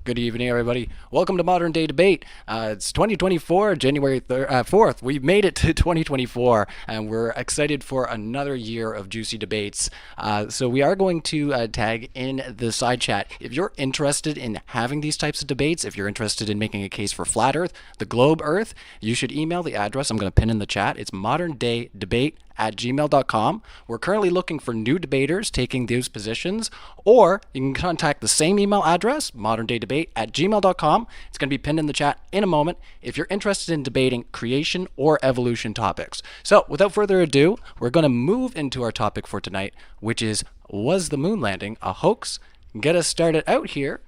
Good evening, everybody. Welcome to Modern Day Debate. It's 2024, January 4th. We've made it to 2024, and we're excited for another year of juicy debates. So we are going to tag in the side chat. If you're interested in having these types of debates, if you're interested in making a case for flat Earth, the globe Earth, you should email the address I'm going to pin in the chat. It's moderndaydebate@gmail.com. We're currently looking for new debaters taking those positions, or you can contact the same email address, moderndaydebate@gmail.com. It's going to be pinned in the chat in a moment if you're interested in debating creation or evolution topics. So, without further ado, we're going to move into our topic for tonight, which is, was the moon landing a hoax? Get us started out here.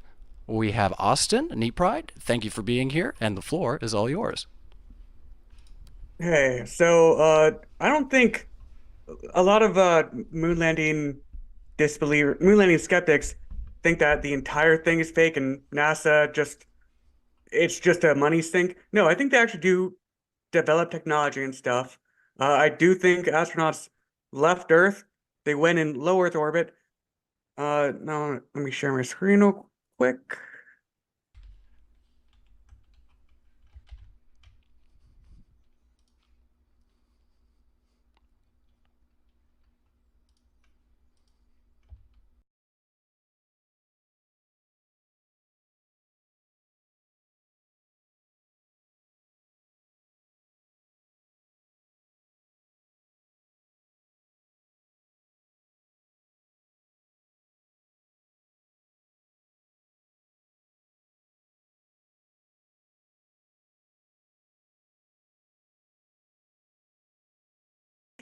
We have Austin, NEETpride. Thank you for being here, and the floor is all yours. Hey, I don't think a lot of moon landing skeptics think that the entire thing is fake and NASA just it's just a money sink. No, I think they actually do develop technology and stuff. I do think astronauts left Earth. They went in low Earth orbit. No, let me share my screen real quick.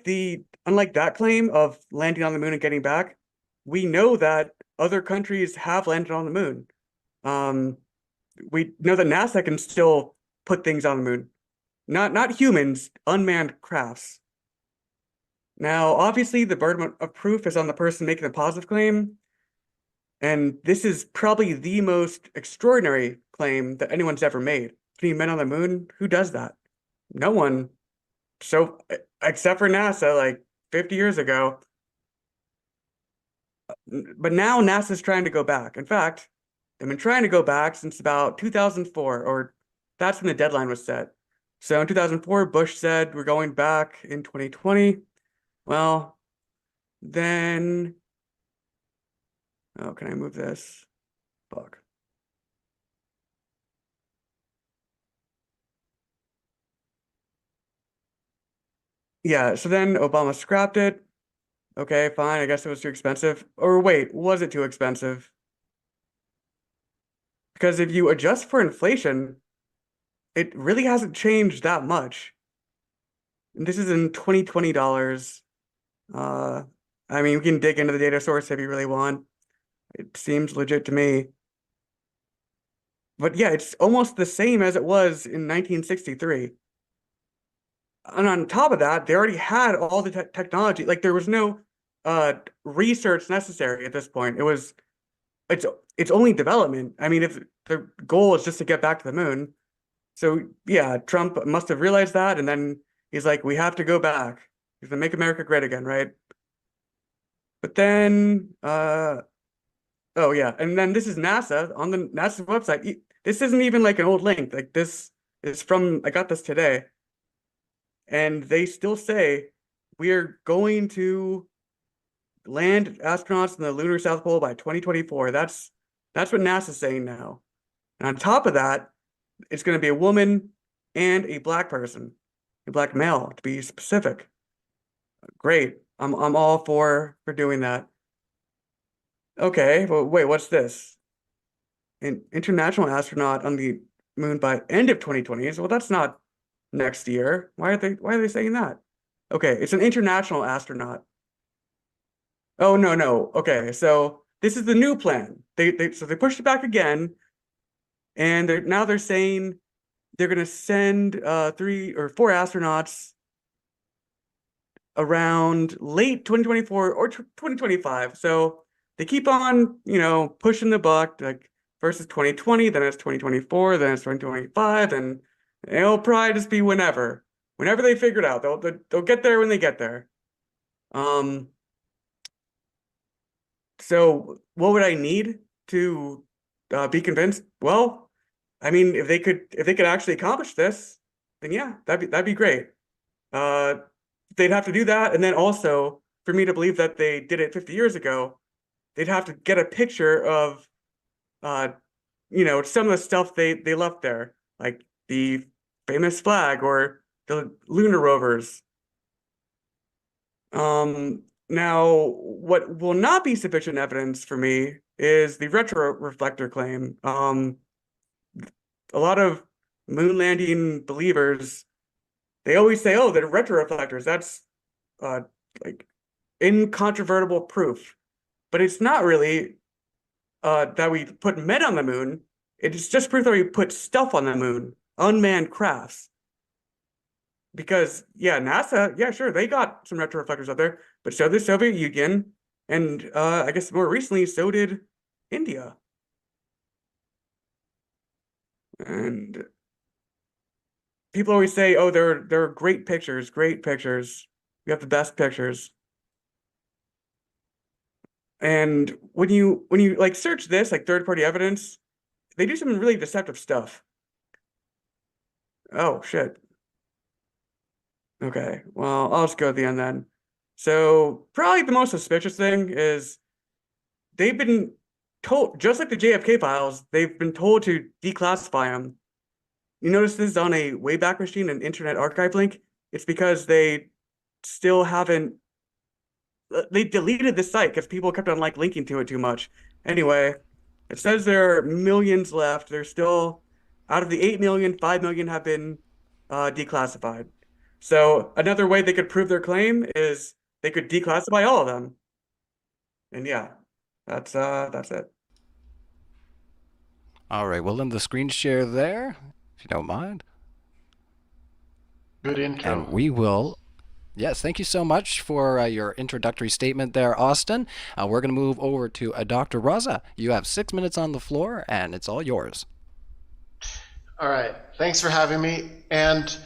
The Unlike that claim of landing on the moon and getting back, we know that other countries have landed on the moon. Um, we know that NASA can still put things on the moon. Not humans, unmanned crafts. Now, obviously, the burden of proof is on the person making the positive claim, and this is probably the most extraordinary claim that anyone's ever made. Putting men on the moon, who does that? No one. So, except for NASA, like 50 years ago. But now NASA's trying to go back. In fact, they've been trying to go back since about 2004, or that's when the deadline was set. So in 2004, Bush said we're going back in 2020. Well, then, oh, can I move this? Fuck. Yeah, so then Obama scrapped it. Okay, fine. I guess it was too expensive. Or wait, was it too expensive? Because if you adjust for inflation, it really hasn't changed that much. And this is in 2020 dollars. Uh, I mean, we can dig into the data source if you really want. It seems legit to me. But yeah, it's almost the same as it was in 1963. And on top of that, they already had all the technology. Like there was no research necessary at this point. It's it's only development. I mean, if the goal is just to get back to the moon. So yeah, Trump must have realized that, and then he's like, we have to go back. He's gonna make America great again, right? But then oh yeah, and then this is NASA on the NASA website. This isn't even like an old link. Like this is from I got this today, and they still say we are going to land astronauts in the lunar South Pole by 2024. That's what NASA's saying now. And on top of that, it's going to be a woman and a black person, a black male to be specific. Great. I'm all for doing that. Okay, well, wait, what's this? An international astronaut on the moon by end of 2020. Well, that's not next year. Why are they saying that? Okay, it's an international astronaut. Oh no, no. Okay, so this is the new plan. They pushed it back again, and now they're saying they're gonna send 3 or 4 astronauts around late 2024 or 2025. So they keep on, pushing the buck. Like first is 2020, then it's 2024, then it's 2025, and it'll probably just be whenever they figure it out. They'll get there when they get there. So what would I need to be convinced, well, I mean, if they could actually accomplish this, then yeah, that'd be great. They'd have to do that, and then also for me to believe that they did it 50 years ago, they'd have to get a picture of uh some of the stuff they left there, like the famous flag or the lunar rovers. Now what will not be sufficient evidence for me is the retro reflector claim. A lot of moon landing believers, they always say, oh, they're retro reflectors. That's uh like incontrovertible proof. But it's not really that we put men on the moon. It's just proof that we put stuff on the moon, unmanned crafts. Because yeah, NASA, yeah, sure, they got some retroreflectors out there, but so did Soviet Union, and I guess more recently, so did India. And people always say, "Oh, they're great pictures, great pictures. We have the best pictures." And when you like search this, like third-party evidence, they do some really deceptive stuff. Oh shit. Okay, well, I'll just go at the end then. So probably the most suspicious thing is they've been told, just like the JFK files, they've been told to declassify them. You notice this is on a Wayback Machine, an Internet Archive link. It's because they still haven't, they deleted the site because people kept on like linking to it too much. Anyway, it says there are millions left. There's still, out of the 8 million, 5 million have been declassified. So another way they could prove their claim is they could declassify all of them. And yeah, that's it. All right, we'll end the screen share there, if you don't mind. Good intro. And we will. Yes, thank you so much for your introductory statement there, Austin. We're going to move over to Dr. Raza. You have 6 minutes on the floor, and it's all yours. All right. Thanks for having me. And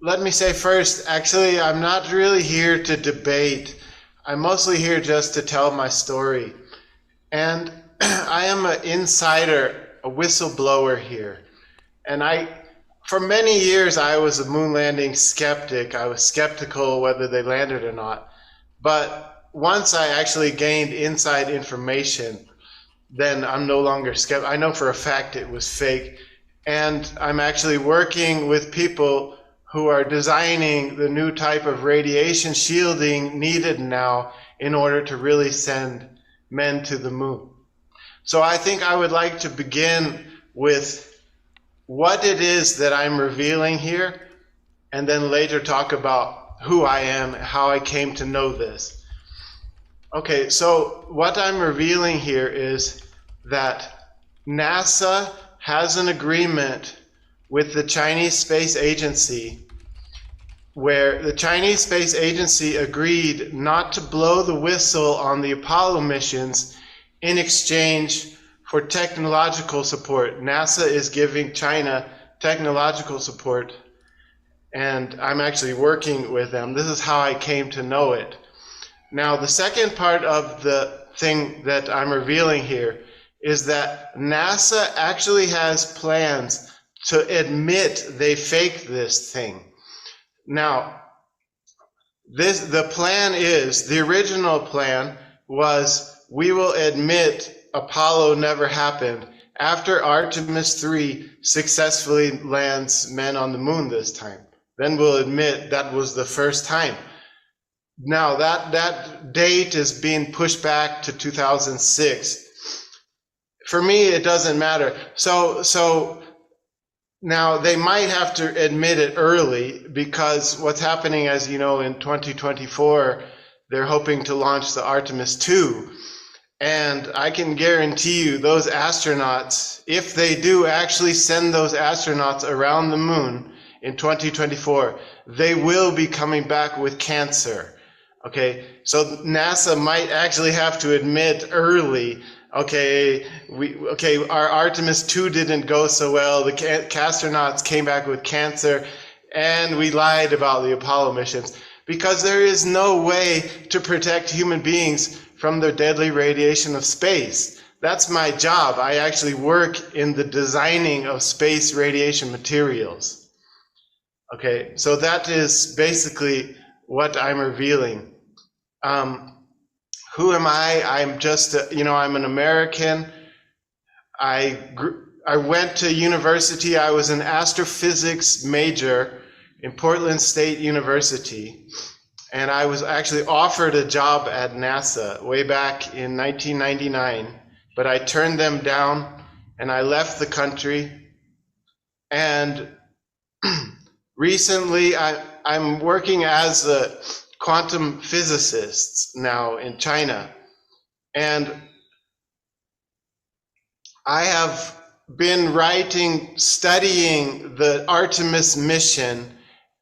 let me say first, actually, I'm not really here to debate. I'm mostly here just to tell my story. And I am an insider, a whistleblower here. And for many years, I was a moon landing skeptic. I was skeptical whether they landed or not. But once I actually gained inside information, then I'm no longer skeptical. I know for a fact it was fake. And I'm actually working with people who are designing the new type of radiation shielding needed now in order to really send men to the moon. So I think I would like to begin with what it is that I'm revealing here, and then later talk about who I am, how I came to know this. Okay, so what I'm revealing here is that NASA has an agreement with the Chinese Space Agency where the Chinese Space Agency agreed not to blow the whistle on the Apollo missions in exchange for technological support. NASA is giving China technological support, and I'm actually working with them. This is how I came to know it. Now, the second part of the thing that I'm revealing here is that NASA actually has plans to admit they faked this thing. Now, the plan is, the original plan was, we will admit Apollo never happened after Artemis 3 successfully lands men on the moon this time. Then we'll admit that was the first time. Now, that date is being pushed back to 2006. For me, it doesn't matter. So now they might have to admit it early, because what's happening, as you know, in 2024, they're hoping to launch the Artemis 2. And I can guarantee you those astronauts, if they do actually send those astronauts around the moon in 2024, they will be coming back with cancer. Okay, so NASA might actually have to admit early, okay, our Artemis 2 didn't go so well, the astronauts came back with cancer, and we lied about the Apollo missions, because there is no way to protect human beings from the deadly radiation of space. that's my job. I actually work in the designing of space radiation materials. Okay, so that is basically what I'm revealing. Who am I? I'm just, I'm an American. I went to university. I was an astrophysics major in Portland State University. And I was actually offered a job at NASA way back in 1999, but I turned them down and I left the country. And recently I'm working as a quantum physicist now in China. And I have been studying the Artemis mission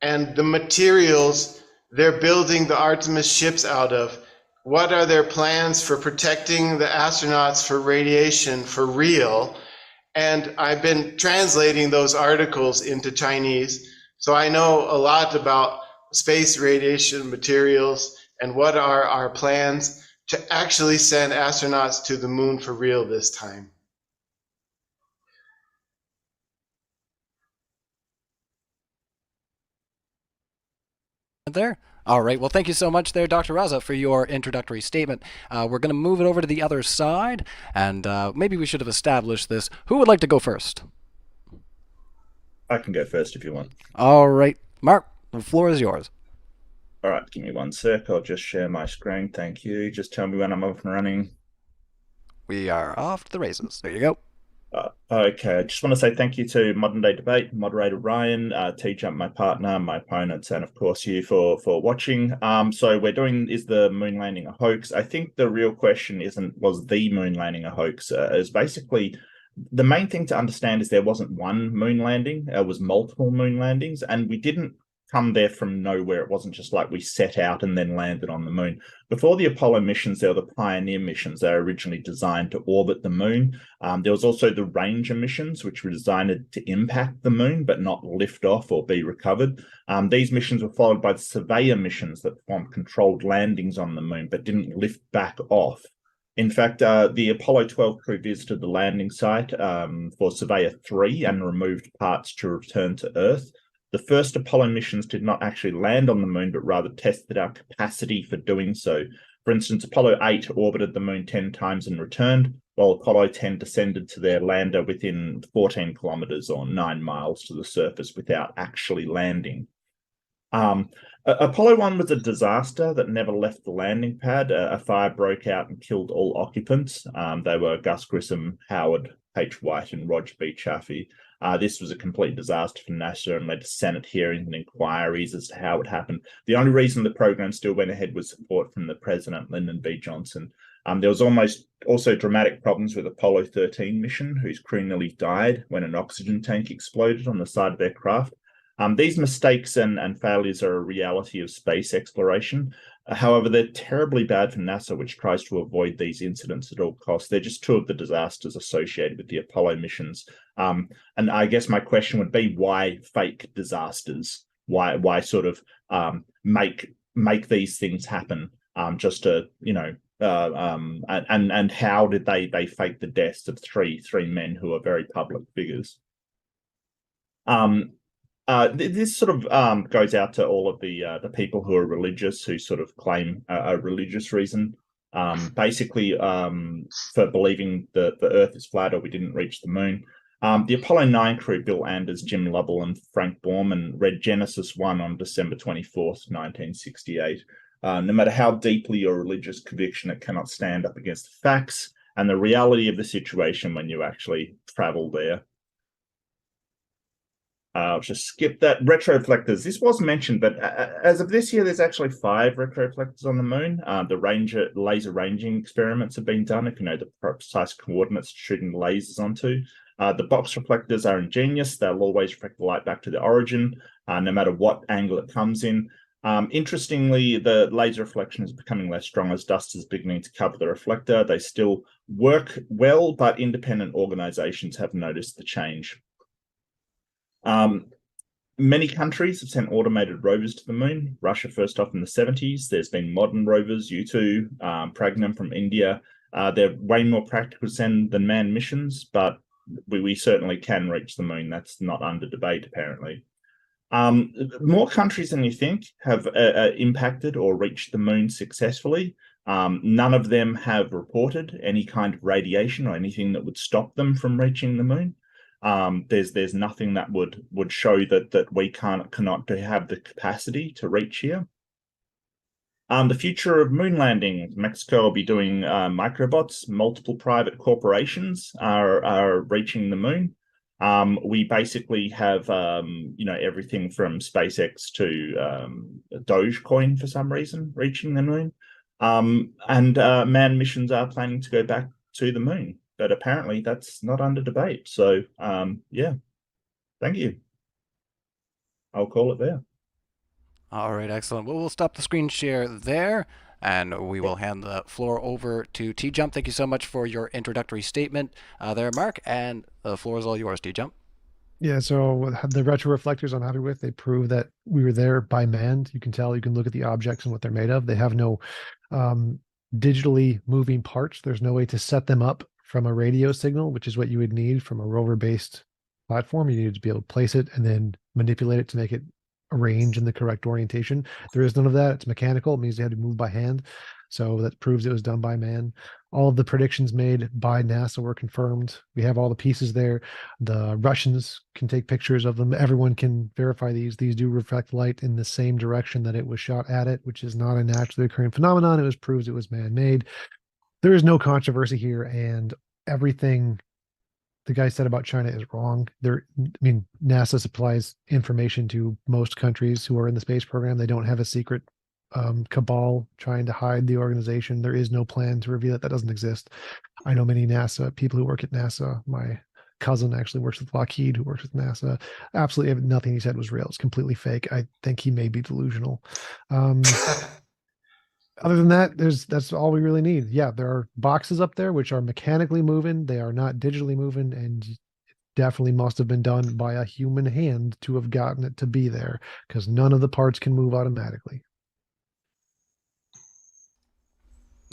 and the materials they're building the Artemis ships out of. What are their plans for protecting the astronauts for radiation for real? And I've been translating those articles into Chinese. So I know a lot about space radiation materials and what are our plans to actually send astronauts to the moon for real this time. There. All right. Well, thank you so much there, Dr. Raza, for your introductory statement. We're going to move it over to the other side, and maybe we should have established this. Who would like to go first? I can go first if you want. All right. Mark, the floor is yours. All right, give me 1 sec. I'll just share my screen. Thank you. Just tell me when I'm up and running. We are off to the races. There you go. Okay, I just want to say thank you to Modern Day Debate, moderator Ryan, TJump, my partner, my opponents, and of course you for watching. So we're doing, is the moon landing a hoax? I think the real question was the moon landing a hoax? Is basically the main thing to understand is there wasn't one moon landing, it was multiple moon landings, and we didn't come there from nowhere. It wasn't just like we set out and then landed on the moon. Before the Apollo missions, there were the Pioneer missions. They were originally designed to orbit the moon. There was also the Ranger missions, which were designed to impact the moon, but not lift off or be recovered. These missions were followed by the Surveyor missions that performed controlled landings on the moon, but didn't lift back off. In fact, the Apollo 12 crew visited the landing site for Surveyor 3 and removed parts to return to Earth. The first Apollo missions did not actually land on the moon, but rather tested our capacity for doing so. For instance, Apollo 8 orbited the moon 10 times and returned, while Apollo 10 descended to their lander within 14 kilometers or 9 miles to the surface without actually landing. Apollo 1 was a disaster that never left the landing pad. A fire broke out and killed all occupants. They were Gus Grissom, Howard H. White, and Roger B. Chaffee. This was a complete disaster for NASA and led to Senate hearings and inquiries as to how it happened. The only reason the program still went ahead was support from the president, Lyndon B. Johnson. There was also dramatic problems with Apollo 13 mission, whose crew nearly died when an oxygen tank exploded on the side of their craft. These mistakes and failures are a reality of space exploration. However, they're terribly bad for NASA, which tries to avoid these incidents at all costs. They're just two of the disasters associated with the Apollo missions. And I guess my question would be, why fake disasters? Why sort of make these things happen just to, and how did they fake the deaths of three men who are very public figures? This sort of goes out to all of the people who are religious, who sort of claim a religious reason, basically for believing that the Earth is flat or we didn't reach the moon. The Apollo 9 crew, Bill Anders, Jim Lovell, and Frank Borman, read Genesis 1 on December 24th, 1968. No matter how deeply your religious conviction, it cannot stand up against the facts and the reality of the situation when you actually travel there. I'll just skip that. Retroflectors. This was mentioned, but as of this year, there's actually 5 retroflectors on the moon. The laser ranging experiments have been done, if you know the precise coordinates shooting lasers onto. The box reflectors are ingenious. They'll always reflect the light back to the origin, no matter what angle it comes in. Interestingly, the laser reflection is becoming less strong as dust is beginning to cover the reflector. They still work well, but independent organizations have noticed the change. Many countries have sent automated rovers to the moon. Russia first off in the 70s. There's been modern rovers, U2, Pragnam from India, They're way more practical than manned missions, but we certainly can reach the moon. That's not under debate, apparently. More countries than you think have impacted or reached the moon successfully. None of them have reported any kind of radiation or anything that would stop them from reaching the moon. There's nothing that would show that we cannot have the capacity to reach here. The future of moon landing, Mexico will be doing microbots. Multiple private corporations are reaching the moon. We basically have everything from SpaceX to Dogecoin for some reason reaching the moon. And manned missions are planning to go back to the moon, but apparently that's not under debate. So yeah, thank you. I'll call it there. All right, excellent. Well, we'll stop the screen share there, and we will hand the floor over to TJump. Thank you so much for your introductory statement there, Mark, and the floor is all yours, TJump. Yeah, so the retro reflectors I'm happy with. They prove that we were there by man. You can tell, you can look at the objects and what they're made of. They have no digitally moving parts. There's no way to set them up from a radio signal, which is what you would need from a rover-based platform. You need to be able to place it and then manipulate it to make it arrange in the correct orientation. There is none of that. It's mechanical. It means they had to move by hand. So that proves it was done by man. All of the predictions made by NASA were confirmed. We have all the pieces there. The Russians can take pictures of them. Everyone can verify these. These do reflect light in the same direction that it was shot at it, which is not a naturally occurring phenomenon. It was proved it was man-made. There is no controversy here, and everything the guy said about China is wrong. NASA supplies information to most countries who are in the space program. They don't have a secret cabal trying to hide the organization. There is no plan to reveal it. That doesn't exist. I know many NASA people who work at NASA. My cousin actually works with Lockheed, who works with NASA. Absolutely nothing he said was real. It's completely fake. I think he may be delusional. Other than that, that's all we really need. Yeah, there are boxes up there which are mechanically moving. They are not digitally moving, and it definitely must have been done by a human hand to have gotten it to be there, because none of the parts can move automatically.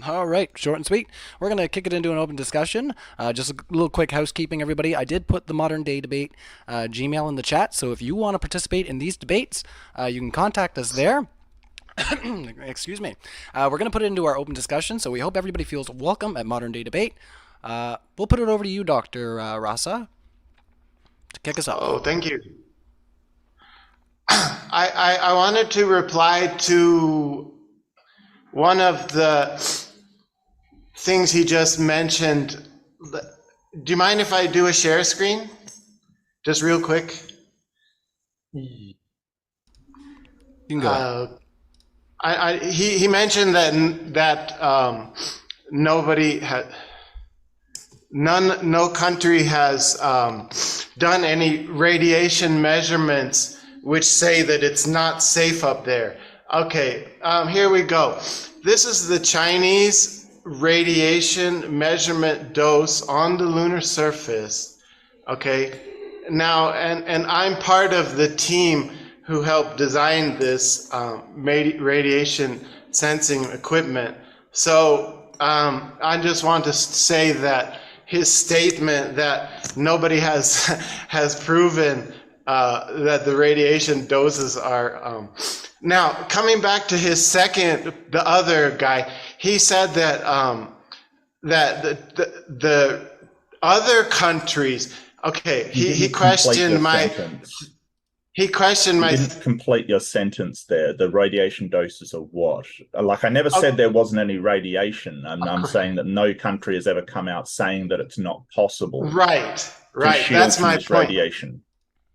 All right, short and sweet. We're going to kick it into an open discussion. Just a little quick housekeeping, everybody. I did put the Modern Day Debate Gmail in the chat, so if you want to participate in these debates, you can contact us there. Excuse me. We're going to put it into our open discussion, so we hope everybody feels welcome at Modern Day Debate. We'll put it over to you, Dr. Rasa, to kick us off. Oh, thank you. I wanted to reply to one of the things he just mentioned. Do you mind if I do a share screen? Just real quick. You can go ahead. He mentioned that nobody had, no country has done any radiation measurements which say that it's not safe up there. Okay, here we go. This is the Chinese radiation measurement dose on the lunar surface. Okay, now, and I'm part of the team who helped design this radiation sensing equipment. So I just want to say that his statement that nobody has proven that the radiation doses are. Now, coming back to his second, the other guy, he said that the other countries. Okay, he questioned my. Sentence. He questioned my. You didn't complete your sentence there. The radiation doses are what? Like, I never said there wasn't any radiation, and I'm saying that no country has ever come out saying that it's not possible. Right. That's my point. Radiation.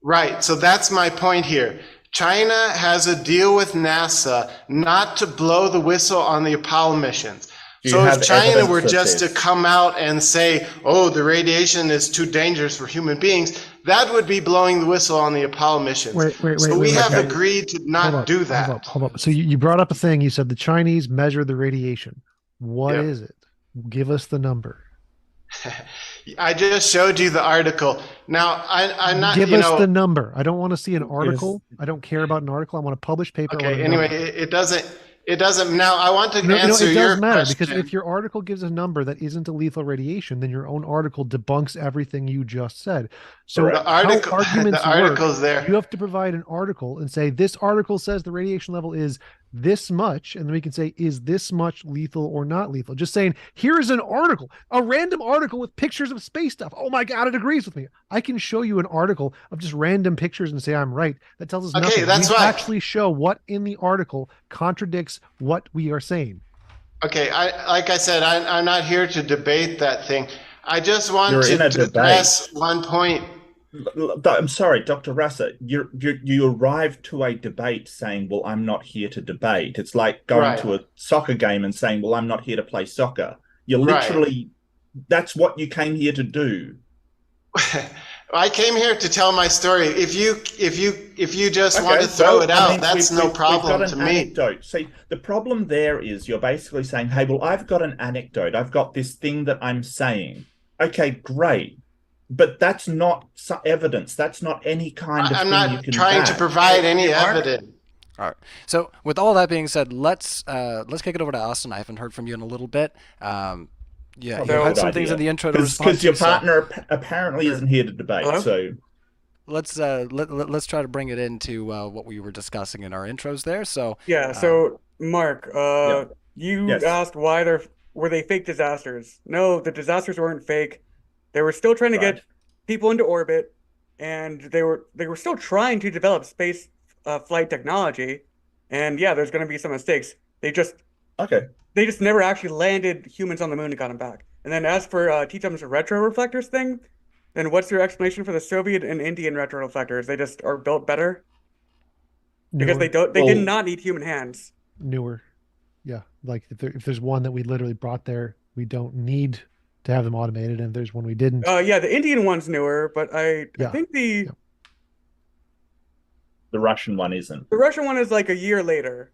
Right. So that's my point here. China has a deal with NASA not to blow the whistle on the Apollo missions. So if China were just to come out and say, oh, the radiation is too dangerous for human beings, that would be blowing the whistle on the Apollo missions. So we have agreed to not do that. Hold up. So you brought up a thing. You said the Chinese measure the radiation. What is it? Give us the number. I just showed you the article. Now, I'm not. Give us the number. I don't want to see an article. I don't care about an article. I want a published paper. Okay. Anyway, it doesn't. It doesn't. Now, I want to answer it your does matter question. because if your article gives a number that isn't a lethal radiation, then your own article debunks everything you just said. So Correct. The article, how arguments the article's work, there. you have to provide an article and say, this article says the radiation level is this much. And then we can say, is this much lethal or not lethal? Just saying, here's an article, a random article with pictures of space stuff. Oh my God, it agrees with me. I can show you an article of just random pictures and say I'm right. That tells us nothing. That's we right. actually show what in the article contradicts what we are saying. Okay, like I said, I'm not here to debate that thing. I just want You're in a to debate. address one point. I'm sorry, Dr. Rasa, you arrived to a debate saying, well, I'm not here to debate. It's like going to a soccer game and saying, well, I'm not here to play soccer. You're literally, that's what you came here to do. I came here to tell my story. If you just want to throw it out, that's no problem to me. Anecdote. See, the problem there is you're basically saying, hey, well, I've got an anecdote. I've got this thing that I'm saying. Okay, great. But that's not evidence. That's not any kind of I'm thing not you can trying to back. provide any evidence. All right. So with all that being said, let's kick it over to Austin. I haven't heard from you in a little bit. Yeah, you had some things in the intro to respond to. Because your partner apparently isn't here to debate. Hello? So let's try to bring it into what we were discussing in our intros there. So Yeah, so Mark, you asked why were they fake disasters? No, the disasters weren't fake. They were still trying to get people into orbit, and they were still trying to develop space flight technology. And yeah, there's going to be some mistakes. They just never actually landed humans on the moon and got them back. And then as for TJump's retro reflectors thing, then what's your explanation for the Soviet and Indian retro reflectors? They just are built better because they did not need human hands. Newer, yeah. Like if there's one that we literally brought there, we don't need to have them automated, and if there's one we didn't. Yeah, the Indian one's newer, but I think the Russian one isn't. The Russian one is like a year later.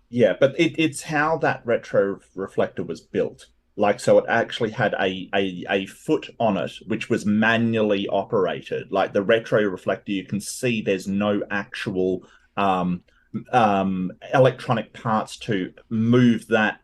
Yeah, but it's how that retro reflector was built. Like, so it actually had a foot on it, which was manually operated. Like the retro reflector, you can see there's no actual electronic parts to move that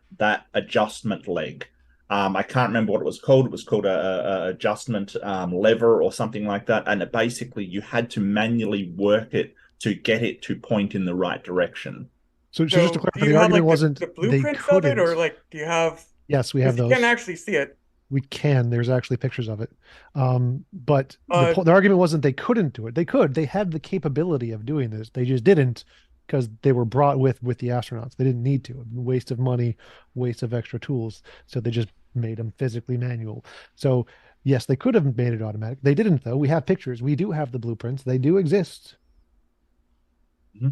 adjustment leg. I can't remember what it was called. It was called a adjustment lever or something like that. And basically you had to manually work it to get it to point in the right direction. So just to clarify, the argument wasn't the blueprints of it, or like, do you have? Yes, we have those. You can actually see it. We can. There's actually pictures of it. But the argument wasn't they couldn't do it. They could. They had the capability of doing this. They just didn't because they were brought with the astronauts. They didn't need to. Waste of money, waste of extra tools. So they just made them physically manual. So yes, they could have made it automatic. They didn't, though. We have pictures. We do have the blueprints. They do exist. Mm-hmm.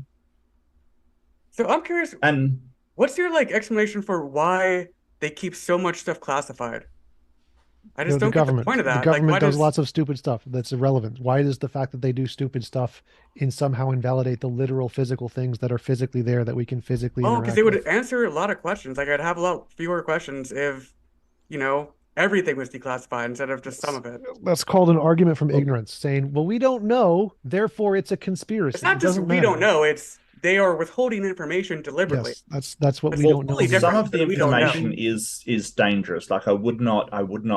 So I'm curious, and what's your explanation for why they keep so much stuff classified? I just don't get the point of that. The government does lots of stupid stuff that's irrelevant. Why does the fact that they do stupid stuff somehow invalidate the literal physical things that are physically there that we can physically interact because they would with? answer a lot of questions. Like, I'd have a lot fewer questions if, everything was declassified instead of just some of it. That's called an argument from ignorance, saying, well, we don't know, therefore it's a conspiracy. It's not just we don't know, it's they are withholding information deliberately. Yes, that's what we don't know. Some of the information is dangerous. Like I would not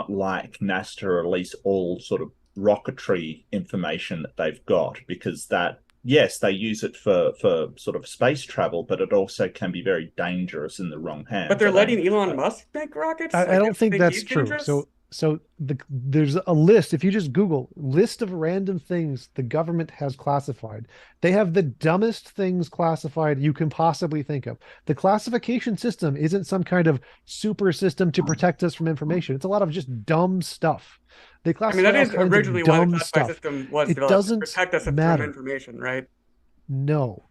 like NASA to release all sort of rocketry information that they've got, because that, yes, they use it for sort of space travel, but it also can be very dangerous in the wrong hands. But they're letting Elon Musk make rockets? I don't think that's true. So there's a list. If you just Google list of random things the government has classified, they have the dumbest things classified you can possibly think of. The classification system isn't some kind of super system to protect us from information. It's a lot of just dumb stuff. They classify that is originally why the classified system was developed, to protect us from information, right? No.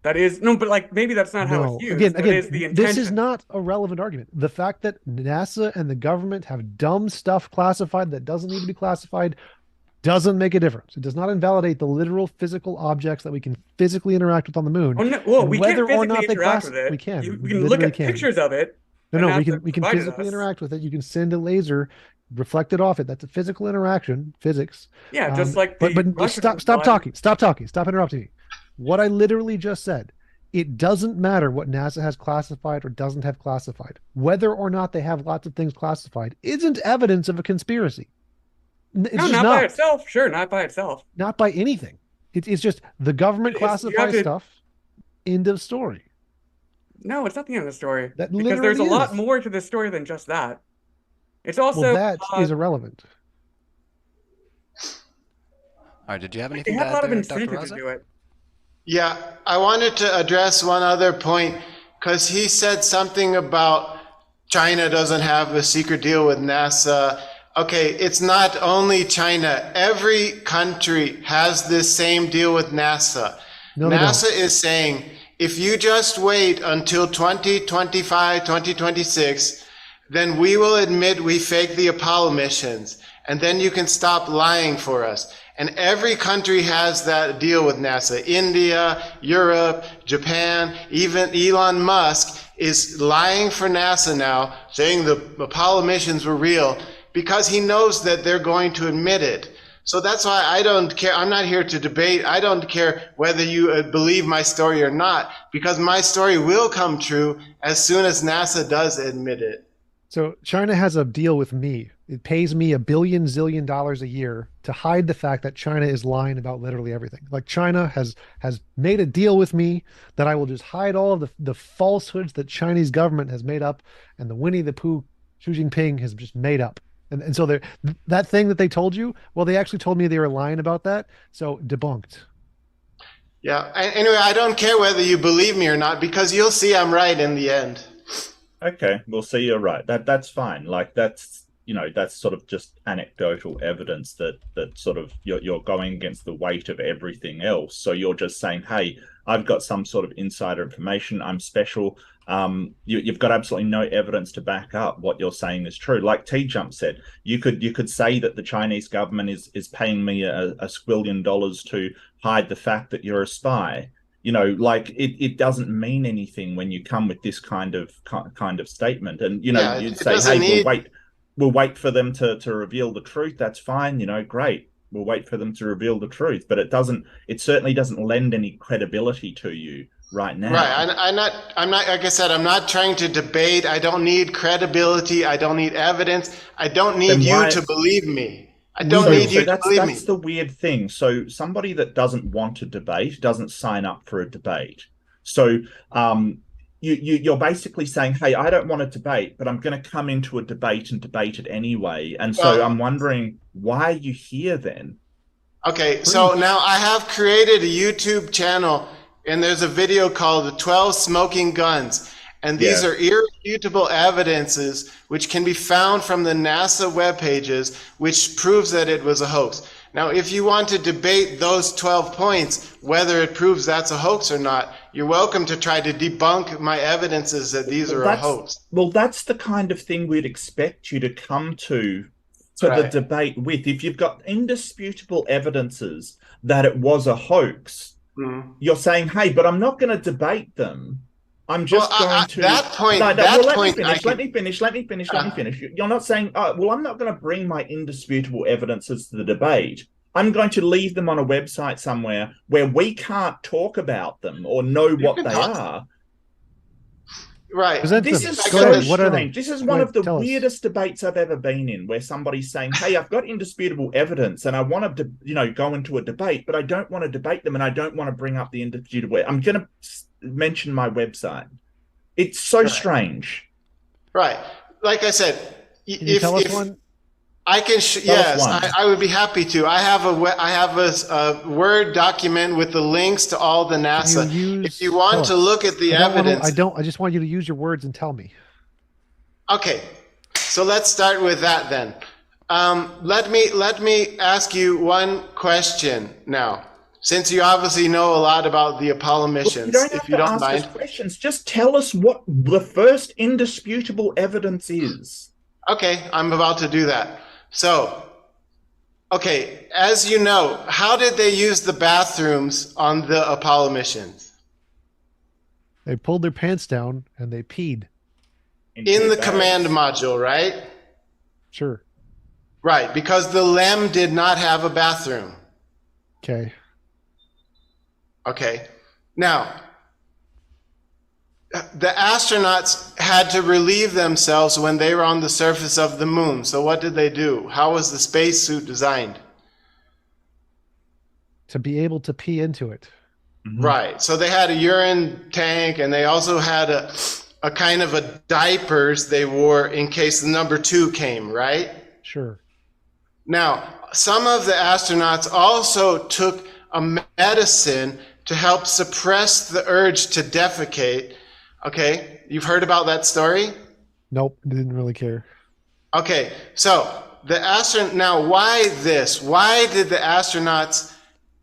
That is but maybe that's not how it's used. Again, this is not a relevant argument. The fact that NASA and the government have dumb stuff classified that doesn't need to be classified doesn't make a difference. It does not invalidate the literal physical objects that we can physically interact with on the moon. We can't physically interact with it. We can. We can look at pictures of it. No, we can physically interact with it. You can send a laser, reflect it off it. That's a physical interaction, physics. Yeah, just like but stop talking. Stop interrupting me. What I literally just said It doesn't matter what NASA has classified or doesn't have classified. Whether or not they have lots of things classified isn't evidence of a conspiracy. It's No, just not by itself. Sure, not by itself. not by anything. It's just the government You have classifies to- stuff. End of story. No, it's not the end of the story. That Because there's a literally lot is. more to this story than just that. It's Well, also that is irrelevant. All right, did you have they anything to have a lot add of there, Dr. incentive to Raza? do it. Yeah, I wanted to address one other point because he said something about China doesn't have a secret deal with NASA. Okay, it's not only China. Every country has this same deal with NASA. No, they NASA is saying if you just wait until 2025, 2026, then we will admit we faked the Apollo missions, and then you can stop lying for us. And every country has that deal with NASA. India, Europe, Japan, even Elon Musk is lying for NASA now, saying the Apollo missions were real because he knows that they're going to admit it. So that's why I don't care. I'm not here to debate. I don't care whether you believe my story or not, because my story will come true as soon as NASA does admit it. So China has a deal with me. It pays me $1 billion zillion a year to hide the fact that China is lying about literally everything. Like China has made a deal with me that I will just hide all of the falsehoods that Chinese government has made up and the Winnie the Pooh Xi Jinping has just made up. And so that thing that they told you, well, they actually told me they were lying about that. So debunked. Yeah. Anyway, I don't care whether you believe me or not, because you'll see I'm right in the end. Okay, we'll see you're right. That's fine. Like that's sort of just anecdotal evidence that sort of you're going against the weight of everything else. So you're just saying, hey, I've got some sort of insider information. I'm special. You've got absolutely no evidence to back up what you're saying is true. Like TJump said, you could say that the Chinese government is paying me a squillion dollars to hide the fact that you're a spy. Like it doesn't mean anything when you come with this kind of statement. And you'd say, hey, we'll wait for them to reveal the truth. That's fine. Great. We'll wait for them to reveal the truth. But it certainly doesn't lend any credibility to you right now. Right. I'm not, like I said, I'm not trying to debate. I don't need credibility. I don't need evidence. I don't need you to believe me. I don't need you to believe me. That's the weird thing. So somebody that doesn't want to debate doesn't sign up for a debate. So you're basically saying, hey, I don't want to debate, but I'm going to come into a debate and debate it anyway. And so I'm wondering, why are you here then? Okay, so now I have created a YouTube channel, and there's a video called The 12 Smoking Guns. And these are irrefutable evidences which can be found from the NASA web pages, which proves that it was a hoax. Now, if you want to debate those 12 points, whether it proves that's a hoax or not, you're welcome to try to debunk my evidences that these are a hoax. Well, that's the kind of thing we'd expect you to come to the debate with. If you've got indisputable evidences that it was a hoax, you're saying, hey, but I'm not going to debate them. I'm just going to that point. Let me finish. Uh-huh. You're not saying, oh, well, I'm not going to bring my indisputable evidences to the debate. I'm going to leave them on a website somewhere where we can't talk about them or know what they are. Right. This is so strange. This is one of the weirdest debates I've ever been in, where somebody's saying, hey, I've got indisputable evidence and I want to, go into a debate, but I don't want to debate them and I don't want to bring up the indisputable. I'm going to mention my website. It's so strange. Right. Like I said, Can you tell us one? I can. I would be happy to. I have a Word document with the links to all the NASA. If you want to look at the evidence, I just want you to use your words and tell me. Okay, so let's start with that then. Let me ask you one question now. Since you obviously know a lot about the Apollo missions, if you don't mind, questions, just tell us what the first indisputable evidence is. Okay, I'm about to do that. So, okay, as you know, how did they use the bathrooms on the Apollo missions? They pulled their pants down and they peed. In the command module, right? Sure. Right, because the LEM did not have a bathroom. Okay. Okay. Now, the astronauts had to relieve themselves when they were on the surface of the moon. So what did they do? How was the spacesuit designed? To be able to pee into it. Right. So they had a urine tank, and they also had a kind of a diapers they wore in case the number 2 came, right? Sure. Now, some of the astronauts also took a medicine to help suppress the urge to defecate. Okay, you've heard about that story? Nope, didn't really care. Okay, so now why this? Why did the astronauts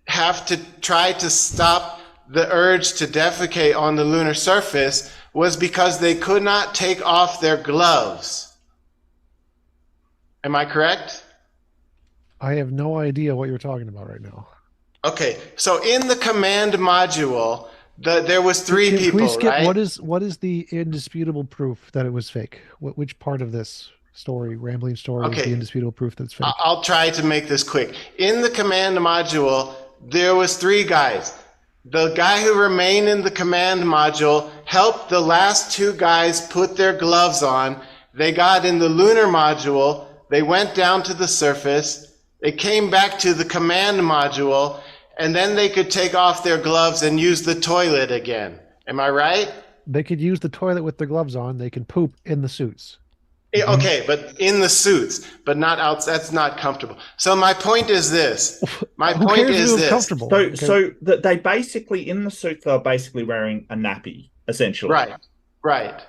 have to try to stop the urge to defecate on the lunar surface? Was because they could not take off their gloves. Am I correct? I have no idea what you're talking about right now. Okay, so in the command module, there was 3 people, Can we skip, right? what is the indisputable proof that it was fake? Which part of this story, rambling story, is Okay. the indisputable proof that it's fake? I'll try to make this quick. In the command module, there was 3 guys. The guy who remained in the command module helped the last 2 guys put their gloves on. They got in the lunar module. They went down to the surface. They came back to the command module, and then they could take off their gloves and use the toilet again. Am I right? They could use the toilet with their gloves on. They can poop in the suits. Okay, but in the suits, but not out. That's not comfortable. So my point is this. My Who point cares if is it was this. comfortable? So, Okay. so that they basically in the suit they're basically wearing a nappy, essentially. Right.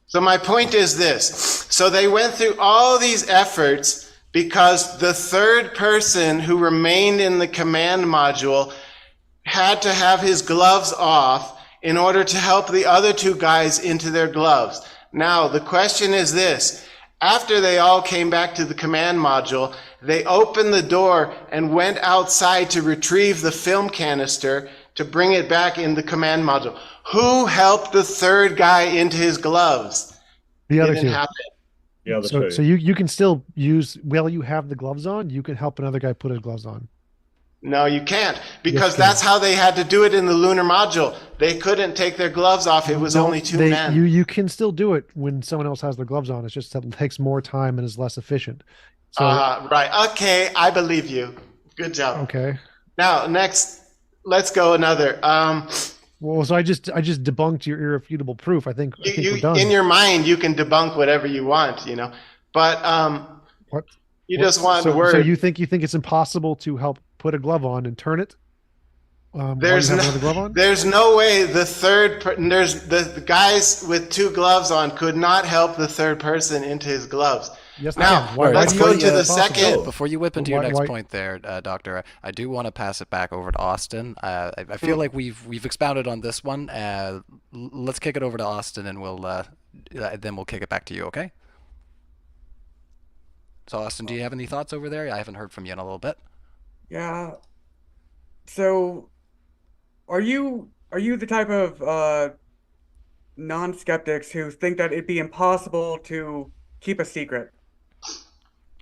So my point is this. So they went through all these efforts because the third person who remained in the command module had to have his gloves off in order to help the other 2 guys into their gloves. Now, the question is this. After they all came back to the command module, they opened the door and went outside to retrieve the film canister to bring it back in the command module. Who helped the third guy into his gloves? The other Didn't 2. happen. The other So, 2. so you can still use, while you have the gloves on, you can help another guy put his gloves on. No, you can't, because Yes, you can. that's how they had to do it in the lunar module. They couldn't take their gloves off. It was No, only 2 men. You can still do it when someone else has their gloves on. It's just that it takes more time and is less efficient. So Right. Okay, I believe you. Good job. okay. Now, next, let's go another. Well, so I just debunked your irrefutable proof. I think we're done. In your mind, you can debunk whatever you want, but What? you just want the word. So you think it's impossible to help put a glove on and turn it? While There's you have no, another glove on? there's no way there's the guys with 2 gloves on could not help the third person into his gloves. Yes, they Now, can. Why let's do go you to think the it's possible? second. Before you whip into your Why- next why- point there, Doctor, I do want to pass it back over to Austin. I feel like we've expounded on this one. Let's kick it over to Austin, and then we'll kick it back to you. Okay? So, Austin, do you have any thoughts over there? I haven't heard from you in a little bit. Yeah. So, are you the type of non-skeptics who think that it'd be impossible to keep a secret?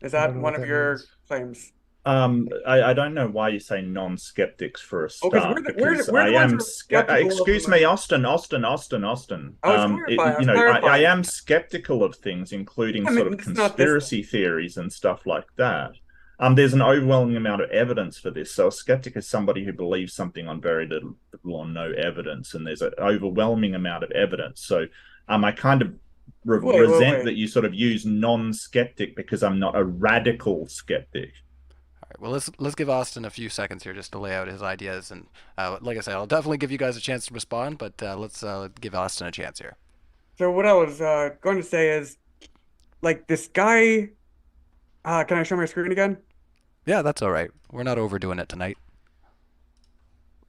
Is I that don't know one what of that your means. claims? I don't know why you say non-skeptics for a 'cause start, we're the because ones I who are am. skeptical of Excuse them. me, Austin. I was clarifying. I am skeptical of things, including I sort mean, of it's not this conspiracy theories and stuff like that. There's an overwhelming amount of evidence for this. So a skeptic is somebody who believes something on very little or no evidence, and there's an overwhelming amount of evidence. So I kind of resent that you sort of use non-skeptic because I'm not a radical skeptic. All right. Well, let's give Austin a few seconds here just to lay out his ideas, and like I said, I'll definitely give you guys a chance to respond, but let's give Austin a chance here. So what I was going to say is, like, this guy. Can I show my screen again? Yeah, that's all right. We're not overdoing it tonight.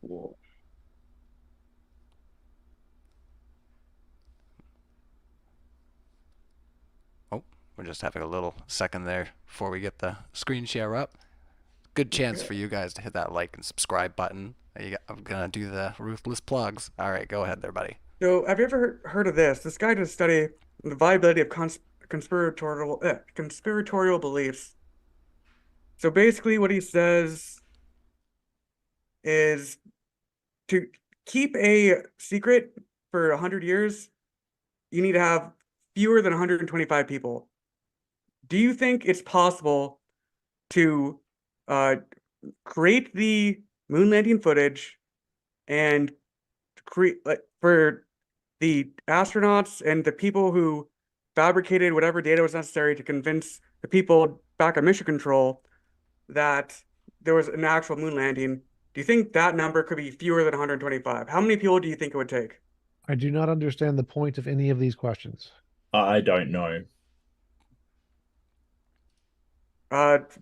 Cool. Oh, we're just having a little second there before we get the screen share up. Good chance for you guys to hit that like and subscribe button. I'm gonna do the ruthless plugs. All right, go ahead there, buddy. So, have you ever heard of this? This guy did a study on the viability of conspiratorial beliefs. So basically, what he says is to keep a secret for 100 years, you need to have fewer than 125 people. Do you think it's possible to create the moon landing footage and create, like, for the astronauts and the people who fabricated whatever data was necessary to convince the people back at mission control that there was an actual moon landing? Do you think that number could be fewer than 125? How many people do you think it would take? I do not understand the point of any of these questions. I don't know.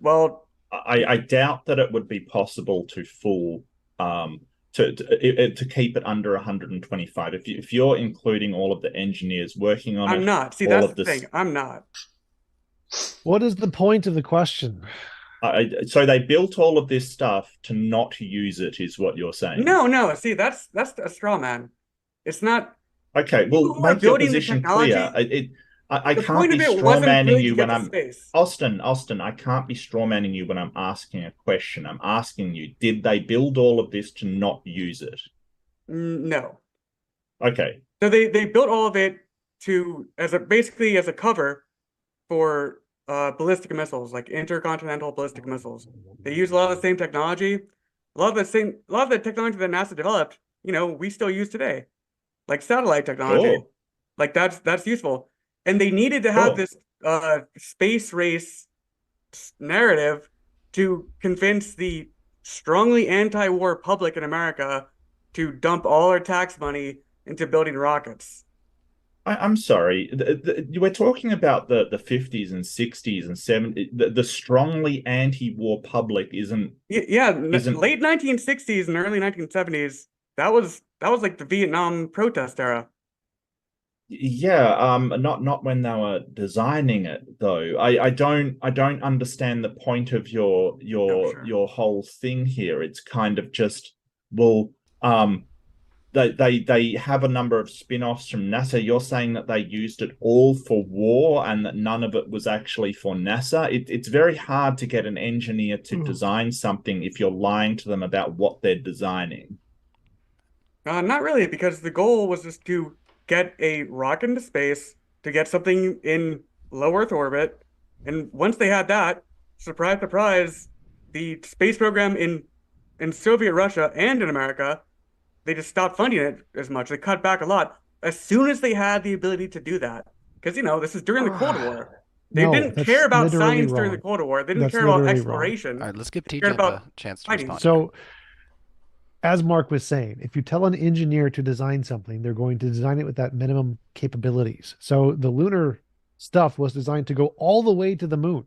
Well, I doubt that it would be possible to to keep it under 125. If you're including all of the engineers working on I'm it, not. See, all that's of the this, thing. I'm not. What is the point of the question? so they built all of this stuff to not use it, is what you're saying? No. See, that's a straw man. It's not. Okay, People well, who are make your building the position technology, clear. I the can't point be of it straw wasn't manning really to you get when to I'm space. Austin. I can't be straw manning you when I'm asking a question. I'm asking you, did they build all of this to not use it? No. Okay. So they built all of it to basically as a cover for ballistic missiles, like intercontinental ballistic missiles. They use a lot of the same technology, a lot of the technology that NASA developed, we still use today, like satellite technology. Sure. Like that's useful. And they needed to have Sure. this space race narrative to convince the strongly anti-war public in America to dump all our tax money into building rockets. I'm sorry. We're talking about the 50s and 60s and 70s. The strongly anti-war public Yeah, isn't. late 1960s and early 1970s. That was like the Vietnam protest era. Yeah, not when they were designing it though. I don't understand the point of your Oh, sure. your whole thing here. It's kind of just, well, they have a number of spin-offs from NASA. You're saying that they used it all for war and that none of it was actually for NASA. It's very hard to get an engineer to design something if you're lying to them about what they're designing. Not really, because the goal was just to get a rocket into space, to get something in low Earth orbit, and once they had that, surprise, surprise, the space program in Soviet Russia and in America, they just stopped funding it as much. They cut back a lot as soon as they had the ability to do that. Because this is during the Cold War. They No, didn't that's care about literally science during the wrong. Cold War. They didn't That's care about literally wrong. exploration. All right, let's give They cared TJump a about chance to fighting. respond. So, as Mark was saying, if you tell an engineer to design something, they're going to design it with that minimum capabilities. So the lunar stuff was designed to go all the way to the moon,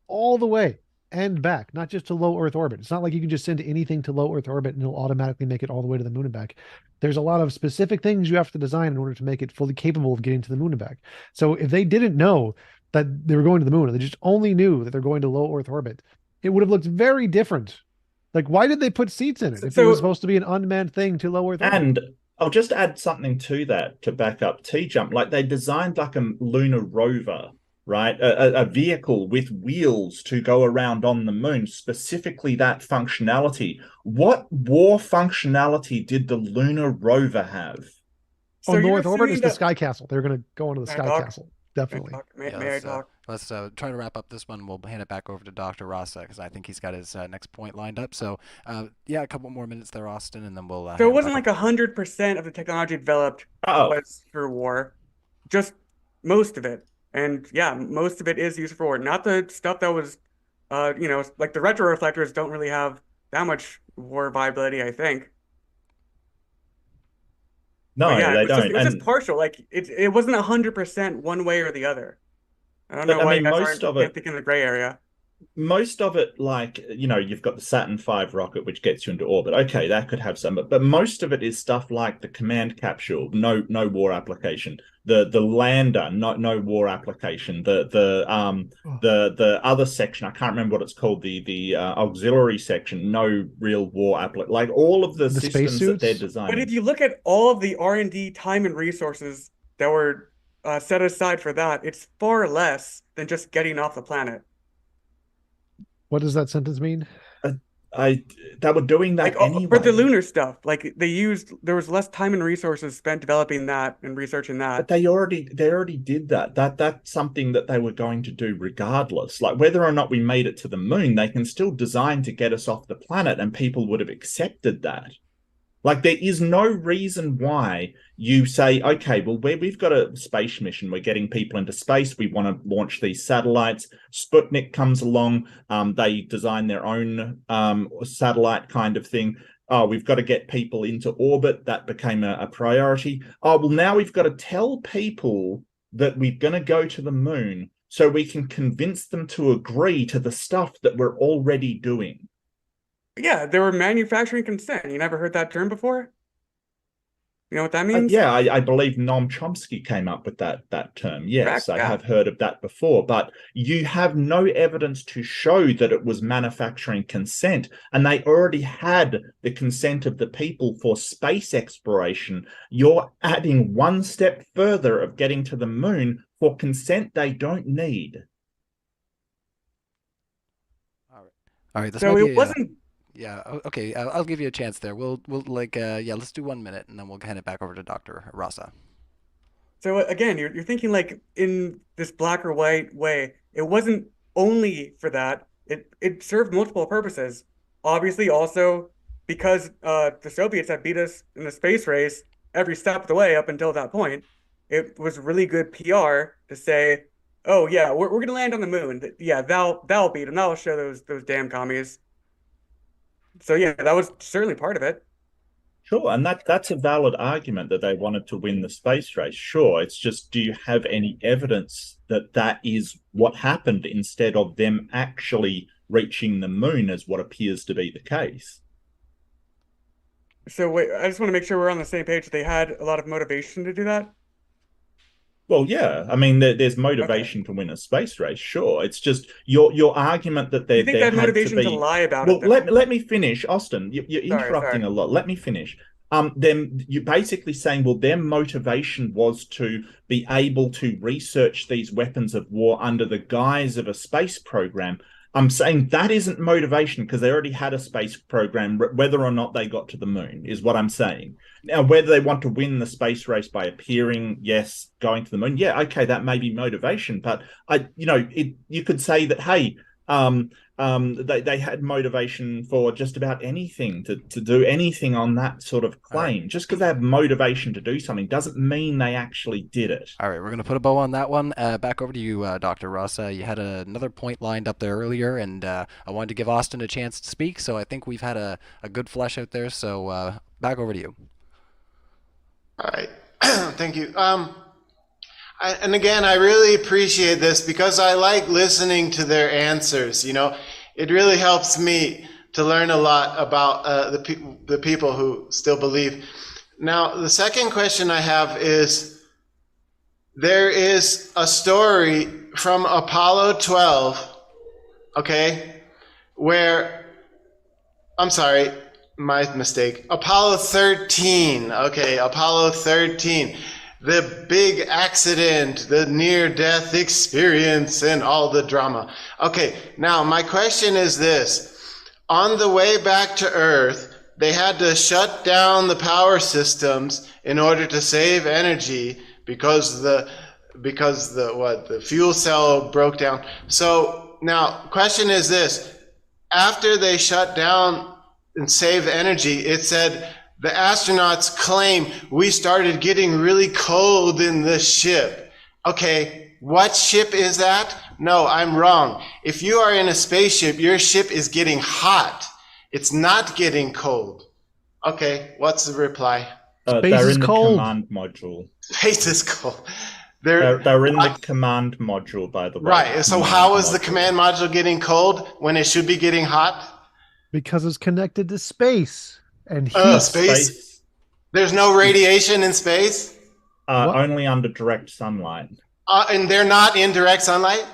all the way and back, not just to low Earth orbit. It's not like you can just send anything to low Earth orbit and it'll automatically make it all the way to the moon and back. There's a lot of specific things you have to design in order to make it fully capable of getting to the moon and back. So if they didn't know that they were going to the moon, or they just only knew that they're going to low Earth orbit, it would have looked very different. Like, why did they put seats in it if it was supposed to be an unmanned thing to low Earth orbit? And I'll just add something to that to back up TJump. Like, they designed like a lunar rover, right? A vehicle with wheels to go around on the moon, specifically that functionality. What war functionality did the lunar rover have? So On you're North orbit, it's assuming the Sky Castle. They're going to go onto the Can I Sky talk? Castle. Definitely. May I talk? Let's try to wrap up this one. We'll hand it back over to Dr. Rasa because I think he's got his next point lined up. So, yeah, a couple more minutes there, Austin, and then we'll. So it wasn't like 100% of the technology developed was for war, just most of it. And yeah, most of it is used for war. Not the stuff that was, like the retro reflectors don't really have that much war viability, I think. No, But yeah, they don't. It was just partial. Like it wasn't 100% one way or the other. I don't know why you guys can't think in the gray area. Most of it, like, you've got the Saturn V rocket, which gets you into orbit. Okay, that could have some, but most of it is stuff like the command capsule, no war application. The lander, no war application. The other section, I can't remember what it's called, the auxiliary section, no real war application. Like all of the systems that they're designing. But if you look at all of the R&D time and resources that were set aside for that, it's far less than just getting off the planet. What does that sentence mean? They were doing that Like for the anyway. lunar stuff, like there was less time and resources spent developing that and researching But that. they already did that. That's something that they were going to do regardless. Like whether or not we made it to the moon, they can still design to get us off the planet, and people would have accepted that. Like there is no reason why you say, okay, well, we've got a space mission. We're getting people into space. We want to launch these satellites. Sputnik comes along. They design their own satellite kind of thing. Oh, we've got to get people into orbit. That became a priority. Oh, well, now we've got to tell people that we're going to go to the moon so we can convince them to agree to the stuff that we're already doing. Yeah, they were manufacturing consent. You never heard that term before? You know what that means? Yeah, I believe Noam Chomsky came up with that term. Yes, Correct. I Yeah. have heard of that before, but you have no evidence to show that it was manufacturing consent, and they already had the consent of the people for space exploration. You're adding one step further of getting to the moon for consent they don't need. All right. This So might it be wasn't. yeah. Okay. I'll give you a chance there. We'll like yeah. Let's do 1 minute, and then we'll hand it back over to Dr. Rasa. So again, you're thinking like in this black or white way. It wasn't only for that. It served multiple purposes. Obviously, also because the Soviets had beat us in the space race every step of the way up until that point. It was really good PR to say, "Oh yeah, we're gonna land on the moon. Yeah, that'll beat them. That'll show those damn commies." So yeah, that was certainly part of it. Sure, and that's a valid argument that they wanted to win the space race. Sure, it's just, do you have any evidence that that is what happened instead of them actually reaching the moon as what appears to be the case? So wait, I just want to make sure we're on the same page. They had a lot of motivation to do that. Well, yeah, I mean, there's Okay. motivation to win a space race. Sure, it's just your argument that Do there you think they there had had to motivation to be. lie about it Well, though? let me finish, Austin. You're Sorry. interrupting a lot. Let me finish. Then you're basically saying, well, their motivation was to be able to research these weapons of war under the guise of a space program. I'm saying that isn't motivation because they already had a space program, whether or not they got to the moon, is what I'm saying. Now, whether they want to win the space race by appearing, yes, going to the moon, yeah, okay, that may be motivation. But you could say that, hey, they had motivation for just about anything to do anything on that sort of All right. claim. Just because they have motivation to do something doesn't mean they actually did it. All right. We're gonna put a bow on that one. Back over to you, Dr. Rasa. You had another point lined up there earlier, and I wanted to give Austin a chance to speak. So I think we've had a good flesh out there. So back over to you. All right. Thank you. And again, I really appreciate this because I like listening to their answers. You know, it really helps me to learn a lot about the people who still believe. Now, the second question I have is, there is a story from Apollo 12, okay, where, I'm sorry, my mistake, Apollo 13, okay, Apollo 13. The big accident, the near-death experience, and all the drama. Okay, now my question is this. On the way back to Earth, they had to shut down the power systems in order to save energy because the fuel cell broke down. So now, question is this. After they shut down and saved energy, it said, the astronauts claim we started getting really cold in the ship. Okay, what ship is that? No, I'm wrong. If you are in a spaceship, your ship is getting hot. It's not getting cold. Okay, what's the reply? Space They're is in the cold. command module. Space is cold. They're in the command module, by the way. Right, so how is the command module getting cold when it should be getting hot? Because it's connected to space and heat. Space? There's no radiation in space? Only under direct sunlight. And they're not in direct sunlight?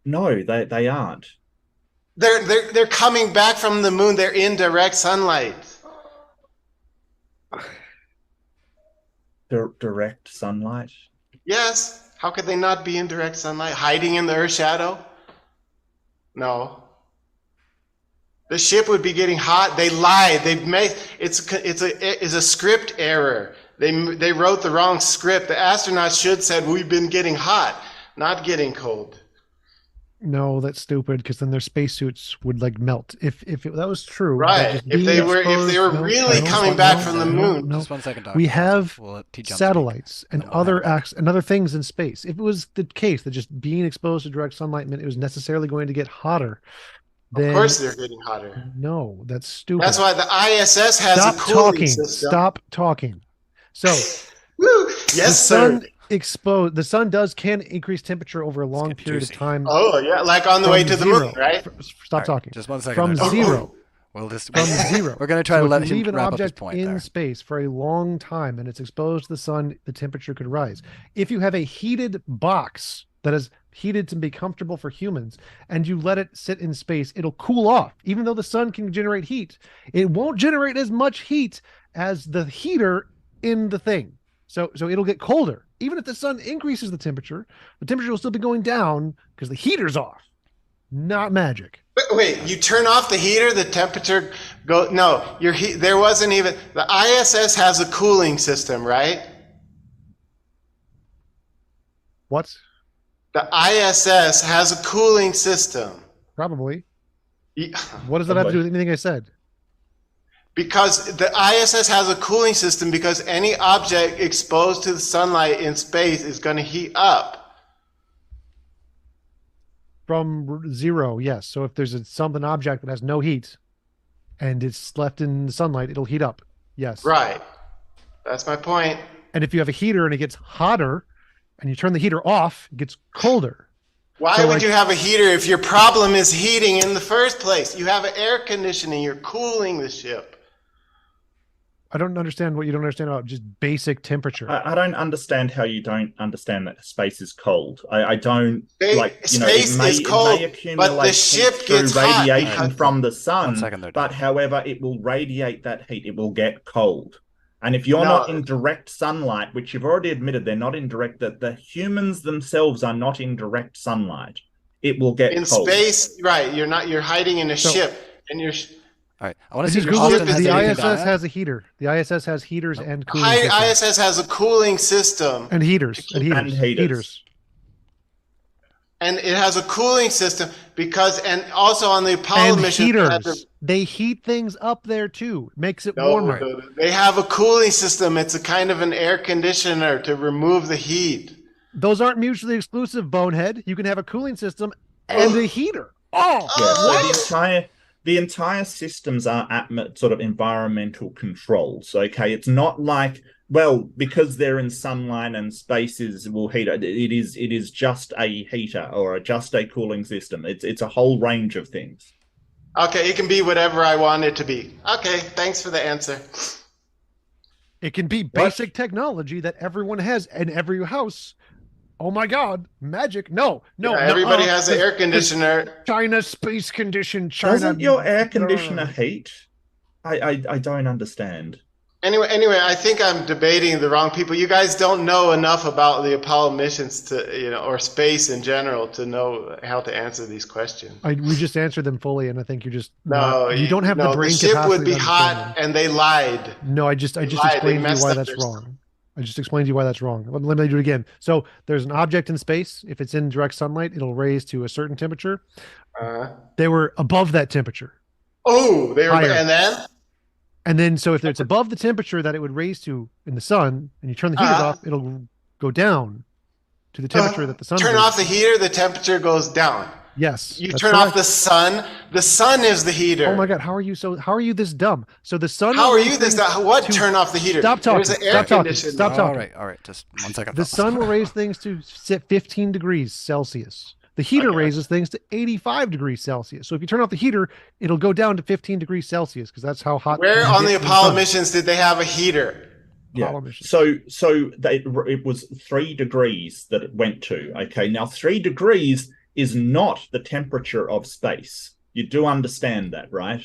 No, they aren't. They're coming back from the moon. They're in direct sunlight. Direct sunlight? Yes. How could they not be in direct sunlight? Hiding in the Earth's shadow? No. The ship would be getting hot. They lied. They made it's a script error. They wrote the wrong script. The astronauts should said we've been getting hot, not getting cold. No, that's stupid because then their spacesuits would like melt. If that was true, Right. If they were really coming back from the moon. Just 1 second, Doc. We have We'll let TJump speak. satellites and then we'll other have acts and other things in space. If it was the case that just being exposed to direct sunlight meant it was necessarily going to get hotter, then Of course they're getting hotter. no, that's stupid. That's why the ISS has Stop a cooling talking. system. Stop talking. So Woo! the Yes, sir. sun can increase temperature over a long get period of juicy. time. Oh yeah, like on the from way to the zero. moon, right? Stop All right, talking. just 1 second. From there, Doc. zero. We'll just, From zero. We're going to try So to if let you him leave an wrap up his object point in there. space for a long time and it's exposed to the sun, the temperature could rise. If you have a heated box that is heated to be comfortable for humans and you let it sit in space, it'll cool off. Even though the sun can generate heat, it won't generate as much heat as the heater in the thing. So it'll get colder. Even if the sun increases the temperature will still be going down because the heater's off. Not magic. Wait, you turn off the heater, the temperature go. No, there wasn't even the ISS has a cooling system, right? What? The ISS has a cooling system. Probably. Yeah. What does that have to do with anything I said? Because the ISS has a cooling system because any object exposed to the sunlight in space is going to heat up. From zero, yes. So if there's an object that has no heat and it's left in the sunlight, it'll heat up. Yes. Right. That's my point. And if you have a heater and it gets hotter and you turn the heater off, it gets colder. Why So, would like- you have a heater if your problem is heating in the first place? You have an air conditioning, you're cooling the ship. I don't understand what you don't understand about just basic temperature. I don't understand how you don't understand that space is cold. I don't Space- like space is cold, but the ship heat through gets hot. radiation from the 1 sun. second there, But Doc. however, it will radiate that heat. It will get cold. And if you're No. not in direct sunlight, which you've already admitted they're not in direct, that the humans themselves are not in direct sunlight, it will get In cold. space, right? You're hiding in a So- ship, and you're. All right. I want I to see just if Googled Austin it, has the anything to ISS add. has a heater. The ISS has heaters and cooling Hi, systems. ISS has a cooling system, And heaters. And And heaters. heaters. and it has a cooling system and also on the Apollo And mission, they had heaters. They heat things up there too. Makes it No, warmer. no, they have a cooling system. It's a kind of an air conditioner to remove the heat. Those aren't mutually exclusive, bonehead. You can have a cooling system and a heater. Oh, Yeah, so the entire systems are sort of environmental controls. Okay, it's not like, well, because they're in sunlight and spaces will heat it. It is just a heater or just a cooling system. It's a whole range of things. Okay, it can be whatever I want it to be. Okay, thanks for the answer. it can be basic technology that everyone has in every house. Oh my God, magic. No. Everybody has an air conditioner. China space condition. China. Doesn't your air conditioner heat? I don't understand. Anyway, I think I'm debating the wrong people. You guys don't know enough about the Apollo missions or space in general to know how to answer these questions. We just answered them fully, and I think you're just No, you don't have the brain the ship capacity would be to understand hot, them. and they lied. No, I just lied. They explained to you messed why up that's their wrong. I just explained to you why that's wrong. Let me do it again. So there's an object in space. If it's in direct sunlight, it'll raise to a certain temperature. They were above that temperature. Oh, they were, Higher. and then So if it's above the temperature that it would raise to in the sun, and you turn the heaters off, it'll go down to the temperature that the sun. turn raises. off the heater, the temperature goes down. Yes. You that's turn off correct. the sun. The sun is the heater. Oh my God! How are you this dumb? So the sun. How will are raise you this? things What? to- Turn off the heater. Stop talking. There's an air Stop talking. conditioner. Stop talking. All right. Just 1 second. The fellas. sun will raise things to 15 degrees Celsius. The heater raises things to 85 degrees Celsius. So if you turn off the heater, it'll go down to 15 degrees Celsius because that's how hot. Where you on get the in Apollo sun. missions did they have a heater? Yeah. Apollo mission. So it was 3 degrees that it went to. Okay. Now 3 degrees is not the temperature of space. You do understand that, right?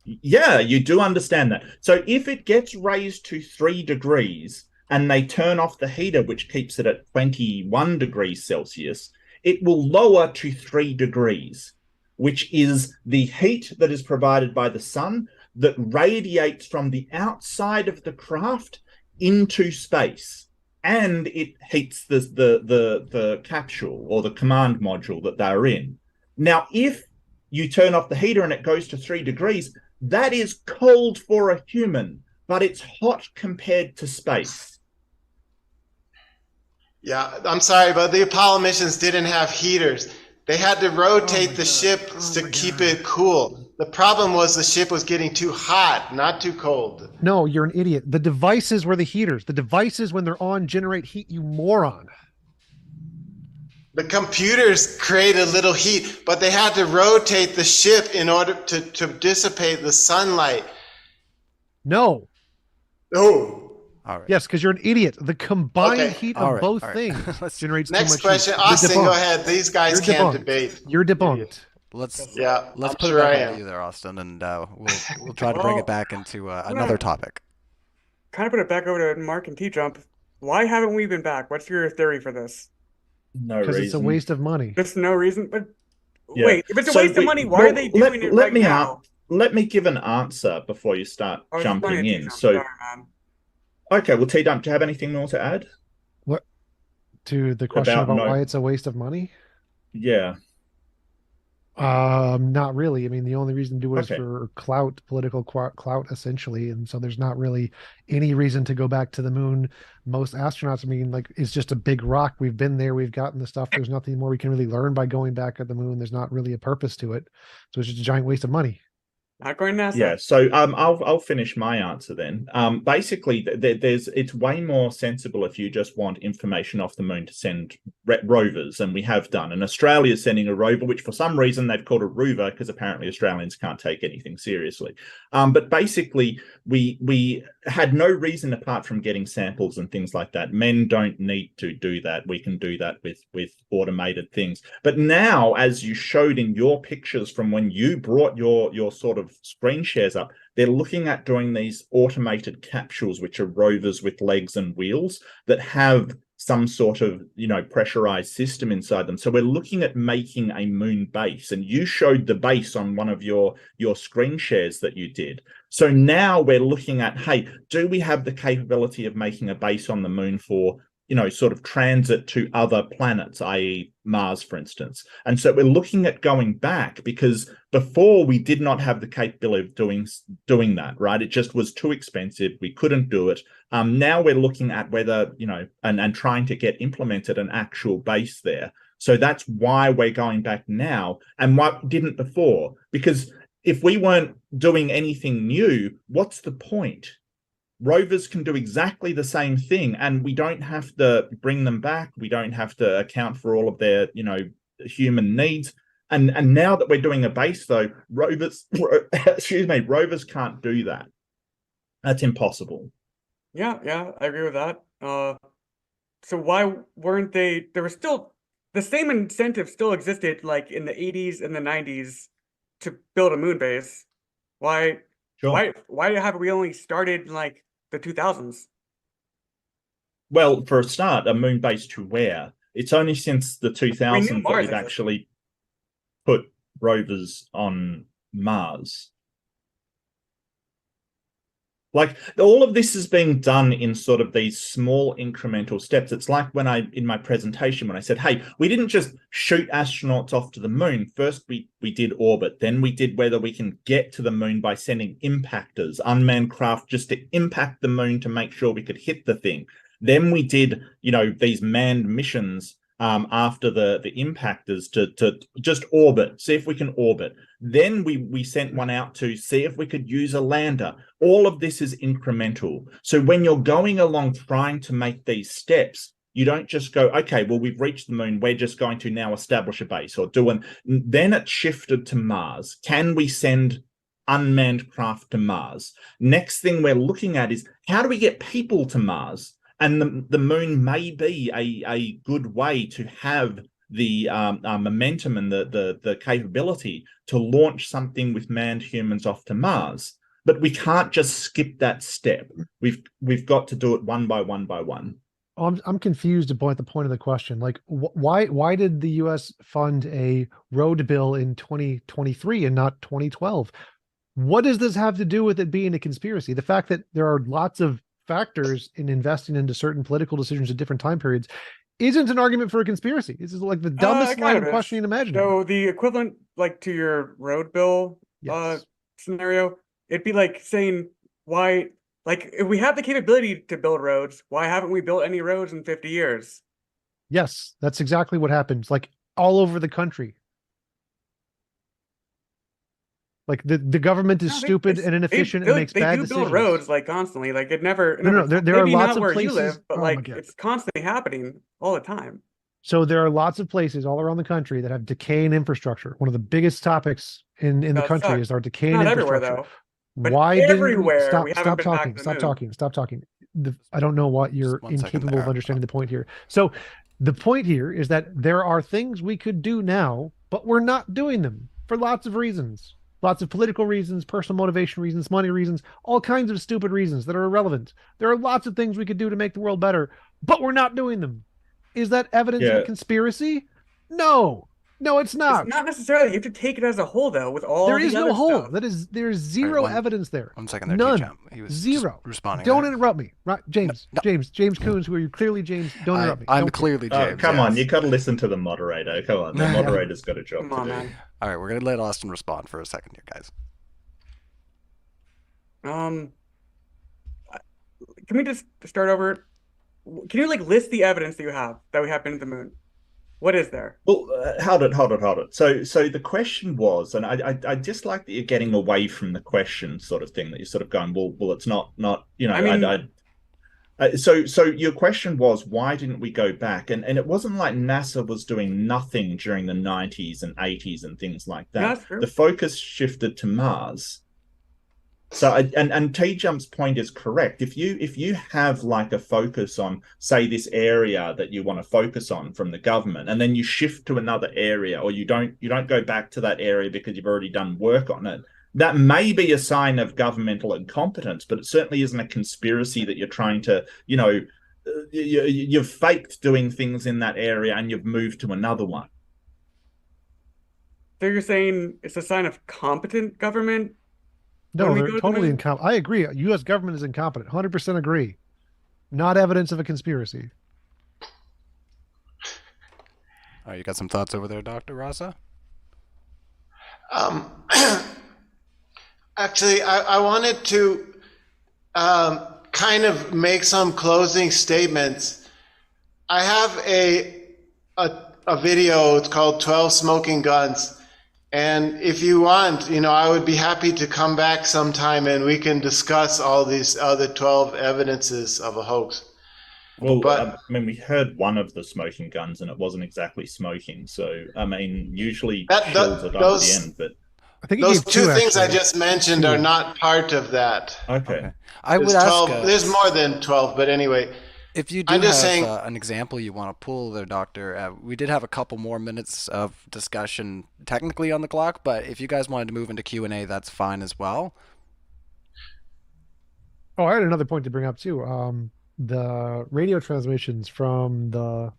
Yeah, you do understand that. So if it gets raised to 3 degrees and they turn off the heater, which keeps it at 21 degrees Celsius, it will lower to 3 degrees. which is the heat that is provided by the sun that radiates from the outside of the craft into space, and it heats the capsule or the command module that they're in. Now, if you turn off the heater and it goes to 3 degrees, that is cold for a human, but it's hot compared to space. Yeah, I'm sorry, but the Apollo missions didn't have heaters. They had to rotate the ship to keep it cool. The problem was the ship was getting too hot, not too cold. No, you're an idiot. The devices were the heaters. The devices, when they're on, generate heat, you moron. The computers create a little heat, but they had to rotate the ship in order to dissipate the sunlight. No. Oh. All right. Yes, because you're an idiot. The combined Okay. heat All of right, both all right. things generates Next too much question. heat. You're Austin, go debunked. ahead. These guys You're can't debunked. debate. You're debunked. Let's Yeah, let's I'm put sure it I back on am. you there, Austin, and we'll try to bring Well, it back into I'm another gonna topic. kind of put it back over to Mark and TJump. Why haven't we been back? What's your theory for this? No Because it's a reason. waste of money. There's no reason. But Yeah. wait, if it's a So waste of money, why are they doing it let right me now? let me give an answer before you start I was just jumping playing in. TJump. So, Sorry, man. okay, well, TJump, do you have anything more to add What to the question about no? why it's a waste of money? Yeah. Not really. I mean, the only reason to do it is Okay. for clout, political clout, essentially. And so there's not really any reason to go back to the moon. Most astronauts, I mean, like, it's just a big rock. We've been there. We've gotten the stuff. There's nothing more we can really learn by going back at the moon. There's not really a purpose to it. So it's just a giant waste of money. Not going NASA. Yeah, so I'll finish my answer then. Basically, it's way more sensible if you just want information off the moon to send rovers, and we have done. And Australia's sending a rover, which for some reason they've called a rover because apparently Australians can't take anything seriously. But basically, we had no reason apart from getting samples and things like that. Men don't need to do that. We can do that with automated things. But now, as you showed in your pictures from when you brought your sort of screen shares up, they're looking at doing these automated capsules, which are rovers with legs and wheels that have some sort of, pressurized system inside them. So we're looking at making a moon base, and you showed the base on one of your screen shares that you did. So now we're looking at, hey, do we have the capability of making a base on the moon for, sort of transit to other planets, i.e. Mars, for instance? And so we're looking at going back, because before we did not have the capability of doing that, right? It just was too expensive. We couldn't do it. Now we're looking at whether, and trying to get implemented an actual base there. So that's why we're going back now, and why we didn't before. Because if we weren't doing anything new, what's the point? Rovers can do exactly the same thing, and we don't have to bring them back. We don't have to account for all of their, human needs. And now that we're doing a base, though, rovers can't do that. That's impossible. Yeah, I agree with that. So why weren't they? There was still the same incentive still existed, like in the 80s and the 90s, to build a moon base. Why? Sure. Why have we only started like the 2000s? Well, for a start, a moon base to where? It's only since the 2000s that Mars we've existed. actually put rovers on Mars. Like, all of this is being done in sort of these small incremental steps. It's like when in my presentation, when I said, hey, we didn't just shoot astronauts off to the moon. First, we did orbit. Then we did whether we can get to the moon by sending impactors, unmanned craft, just to impact the moon to make sure we could hit the thing. Then we did, these manned missions after the impactors to just orbit, see if we can orbit. Then we sent one out to see if we could use a lander. All of this is incremental. So when you're going along trying to make these steps, you don't just go, okay, well, we've reached the moon, we're just going to now establish a base or do then it shifted to Mars. Can we send unmanned craft to Mars? Next thing we're looking at is, how do we get people to Mars? And the moon may be a good way to have the momentum and the capability to launch something with manned humans off to Mars. But we can't just skip that step. We've got to do it one by one by one. I'm confused about the point of the question. Like, why did the U.S. fund a road bill in 2023 and not 2012? What does this have to do with it being a conspiracy? The fact that there are lots of factors in investing into certain political decisions at different time periods isn't an argument for a conspiracy. This is like the dumbest It line kind of of is. questioning imaginable. So the equivalent, like to your road bill Yes. scenario, it'd be like saying why, like if we have the capability to build roads, why haven't we built any roads in 50 years? Yes, that's exactly what happens. Like all over the country. Like the government is No, stupid and inefficient and makes bad do decisions. build roads like constantly. Like it never. No, there are maybe lots not of where places. you live, but Oh my like God. it's constantly happening all the time. So there are lots of places all around the country that have decaying infrastructure. One of the biggest topics in the That country sucks. is our decaying Not everywhere infrastructure. though. But Why didn't we everywhere we haven't stop been talking? back to the Stop moon. talking. Stop talking. I don't know what you're 1 second incapable of there. understanding the point here. So the point here is that there are things we could do now, but we're not doing them for lots of reasons. Lots of political reasons, personal motivation reasons, money reasons, all kinds of stupid reasons that are irrelevant. There are lots of things we could do to make the world better, but we're not doing them. Is that evidence of a conspiracy? No, it's not. It's not necessarily. You have to take it as a whole, though. With all There the is other no whole. stuff. There's zero one- evidence there. 1 second there, None. TJump. He was just Zero. responding. Don't there. interrupt me, right, James? No. James Coons, who are you? Clearly, James. Don't interrupt me. I'm Don't care. clearly James. Come on, yes. you got to listen to the moderator. Come on, the moderator's got a job Come on, to do. man. All right, we're gonna let Austin respond for a second here, guys. Can we just start over? Can you like list the evidence that you have that we have been to the moon? What is there? Well, hold it. So the question was, and I just like that you're getting away from the question sort of thing, that you're sort of going, well, it's not, you know, I mean, so your question was, why didn't we go back? And it wasn't like NASA was doing nothing during the 90s and 80s and things like that. Yeah, that's true. The focus shifted to Mars. So and TJump's point is correct. If you have like a focus on, say, this area that you want to focus on from the government, and then you shift to another area, or you don't go back to that area because you've already done work on it, that may be a sign of governmental incompetence, but it certainly isn't a conspiracy that you're trying to, you know, you've faked doing things in that area and you've moved to another one. So you're saying it's a sign of competent government? No, when we they're go to the totally moon? incompetent. I agree. U.S. government is incompetent. 100% agree. Not evidence of a conspiracy. All right, you got some thoughts over there, Dr. Rasa? Actually, I wanted to kind of make some closing statements. I have a video. It's called 12 Smoking Guns. And if you want, you know, I would be happy to come back sometime and we can discuss all these other 12 evidences of a hoax. Well, But- I mean, we heard one of the smoking guns, and it wasn't exactly smoking. So, I mean, usually chills are done at the end, but I think he Those gave two things I actually. just mentioned are not part of that. okay. I would There's ask 12. There's more than 12, but anyway. if you do I'm have just saying- an example you want to pull there, Doctor. We did have a couple more minutes of discussion technically on the clock, but if you guys wanted to move into Q&A, that's fine as well. Oh, I had another point to bring up too. The radio transmissions from the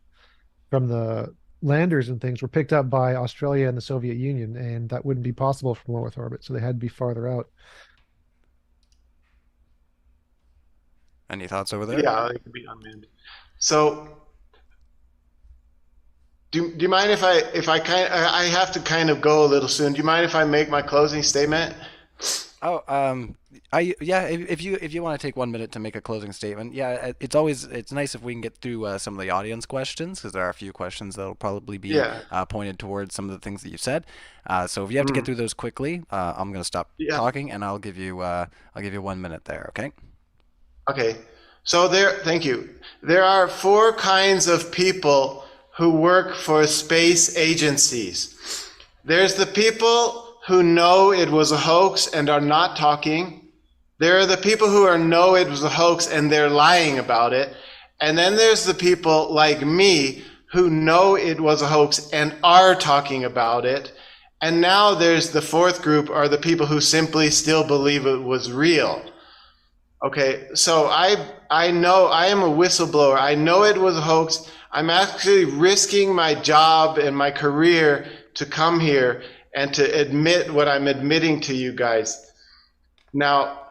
landers and things were picked up by Australia and the Soviet Union, and that wouldn't be possible from low Earth orbit, so they had to be farther out. Any thoughts over there? Yeah, it could be unmanned. So, do you mind if I have to kind of go a little soon. Do you mind if I make my closing statement? Oh, if you want to take 1 minute to make a closing statement, yeah, it's nice if we can get through some of the audience questions, because there are a few questions that'll probably be pointed towards some of the things that you said. So if you have to get through those quickly, I'm gonna stop talking and I'll give you 1 minute there. Okay. Okay. So thank you. There are 4 kinds of people who work for space agencies. There's the people who know it was a hoax and are not talking. There are the people who know it was a hoax and they're lying about it. And then there's the people like me who know it was a hoax and are talking about it. And now there's the 4th group, are the people who simply still believe it was real. Okay, so I know I am a whistleblower. I know it was a hoax. I'm actually risking my job and my career to come here and to admit what I'm admitting to you guys. Now,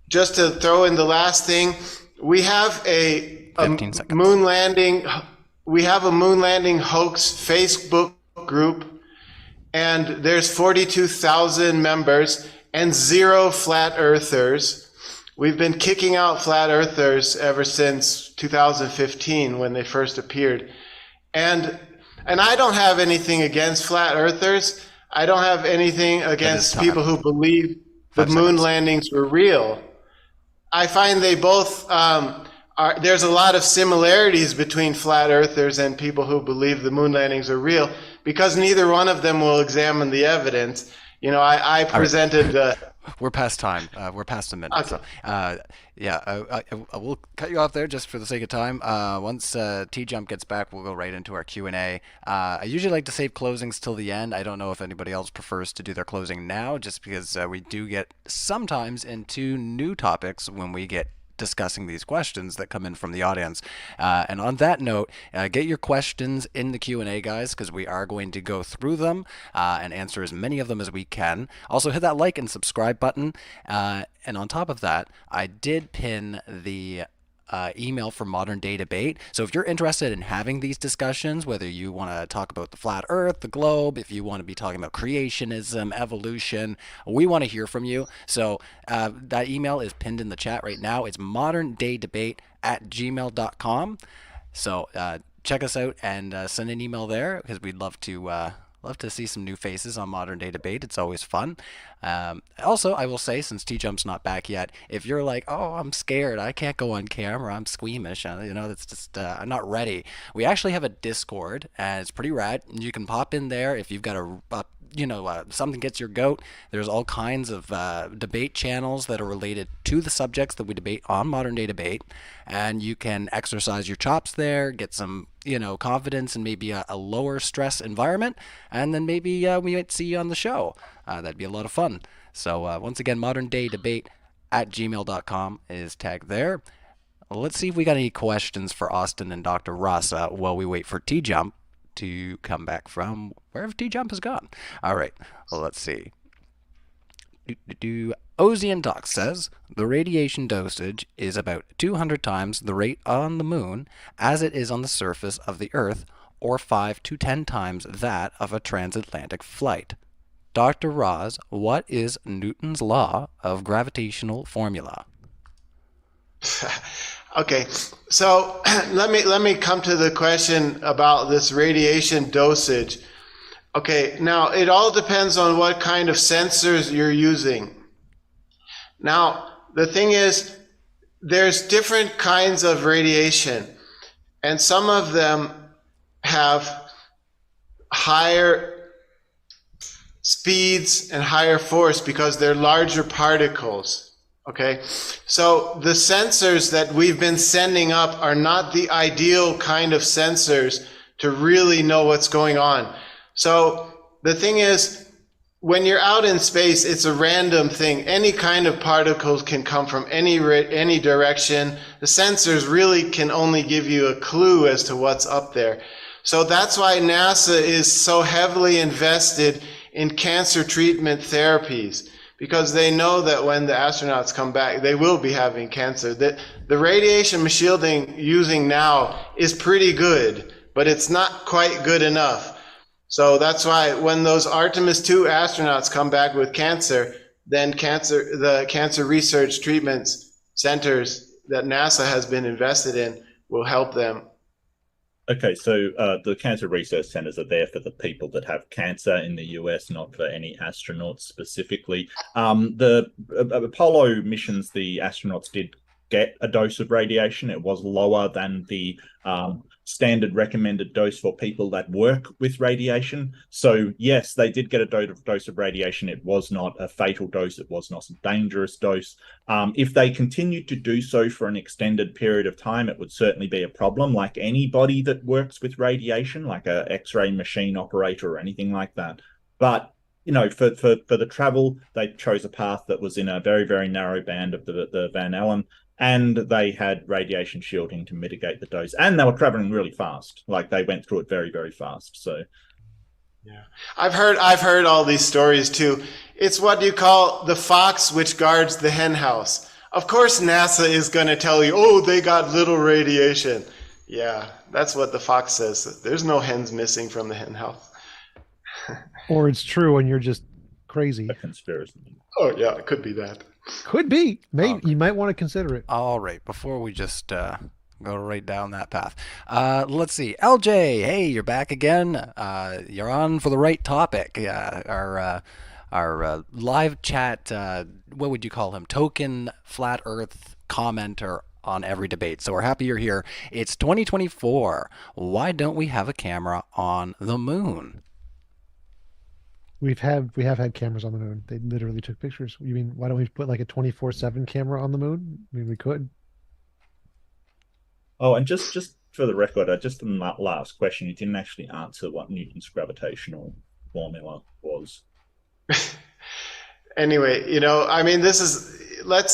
just to throw in the last thing, we have a 15 seconds. moon landing. We have a moon landing hoax Facebook group, and there's 42,000 members and 0 flat earthers. We've been kicking out flat earthers ever since 2015 when they first appeared. And I don't have anything against flat earthers. I don't have anything against people who believe the moon landings were real. I find they both there's a lot of similarities between flat earthers and people who believe the moon landings are real, because neither one of them will examine the evidence. You know, I presented. We're past time. We're past a minute. Okay. So, I will cut you off there just for the sake of time. Once TJump gets back, we'll go right into our Q&A. I usually like to save closings till the end. I don't know if anybody else prefers to do their closing now, just because we do get sometimes into new topics when we get discussing these questions that come in from the audience. And on that note, get your questions in the Q&A, guys, because we are going to go through them and answer as many of them as we can. Also, hit that like and subscribe button. And on top of that, I did pin the email for Modern Day Debate. So if you're interested in having these discussions, whether you want to talk about the flat earth, the globe, if you want to be talking about creationism, evolution, we want to hear from you. So that email is pinned in the chat right now. It's moderndaydebate@gmail.com. So check us out and send an email there, because we'd love to see some new faces on Modern Day Debate. It's always fun. Also, I will say, since TJump's not back yet, if you're like, oh, I'm scared, I can't go on camera, I'm squeamish, that's just, I'm not ready. We actually have a Discord, and it's pretty rad. You can pop in there if you've got something gets your goat. There's all kinds of debate channels that are related to the subjects that we debate on Modern Day Debate, and you can exercise your chops there, get some confidence in maybe a lower stress environment, and then maybe we might see you on the show. That'd be a lot of fun. So once again, moderndaydebate@gmail.com is tagged there. Let's see if we got any questions for Austin and Dr. Rasa while we wait for TJump to come back from wherever TJump has gone. All right, well, let's see. Ozian Doc says the radiation dosage is about 200 times the rate on the moon as it is on the surface of the Earth, or 5 to 10 times that of a transatlantic flight. Dr. Roz, what is Newton's law of gravitational formula? Okay, so let me come to the question about this radiation dosage. Okay, now it all depends on what kind of sensors you're using. Now, the thing is, there's different kinds of radiation, and some of them have higher speeds and higher force because they're larger particles. Okay, so the sensors that we've been sending up are not the ideal kind of sensors to really know what's going on. So the thing is, when you're out in space, it's a random thing. Any kind of particles can come from any direction. The sensors really can only give you a clue as to what's up there. So that's why NASA is so heavily invested in cancer treatment therapies, because they know that when the astronauts come back, they will be having cancer. The radiation shielding using now is pretty good, but it's not quite good enough. So that's why when those Artemis 2 astronauts come back with cancer, then the cancer research treatments centers that NASA has been invested in will help them. Okay, so the cancer research centers are there for the people that have cancer in the US, not for any astronauts specifically. The Apollo missions, the astronauts did get a dose of radiation. It was lower than the standard recommended dose for people that work with radiation. So yes, they did get a dose of radiation. It was not a fatal dose. It was not a dangerous dose. If they continued to do so for an extended period of time, it would certainly be a problem, like anybody that works with radiation, like a X-ray machine operator or anything like that. But for the travel, they chose a path that was in a very, very narrow band of the Van Allen, and they had radiation shielding to mitigate the dose, and they were traveling really fast. Like they went through it very, very fast. So yeah, I've heard all these stories too. It's what you call the fox which guards the hen house. Of course, NASA is going to tell you, oh, they got little radiation. Yeah, that's what the fox says. There's no hens missing from the hen house. Or it's true and you're just crazy. a conspiracy. Oh yeah, it could be that. Could be. Maybe Okay. you might want to consider it. All right, before we just go right down that path, let's see. LJ, hey, you're back again. You're on for the right topic. Our live chat, what would you call him? Token flat Earth commenter on every debate. So we're happy you're here. It's 2024. Why don't we have a camera on the moon? We have had cameras on the moon. They literally took pictures. You mean why don't we put like a 24/7 camera on the moon? I mean, we could. Oh, and just for the record, just in that last question, you didn't actually answer what Newton's gravitational formula was. Anyway, I mean, let's, like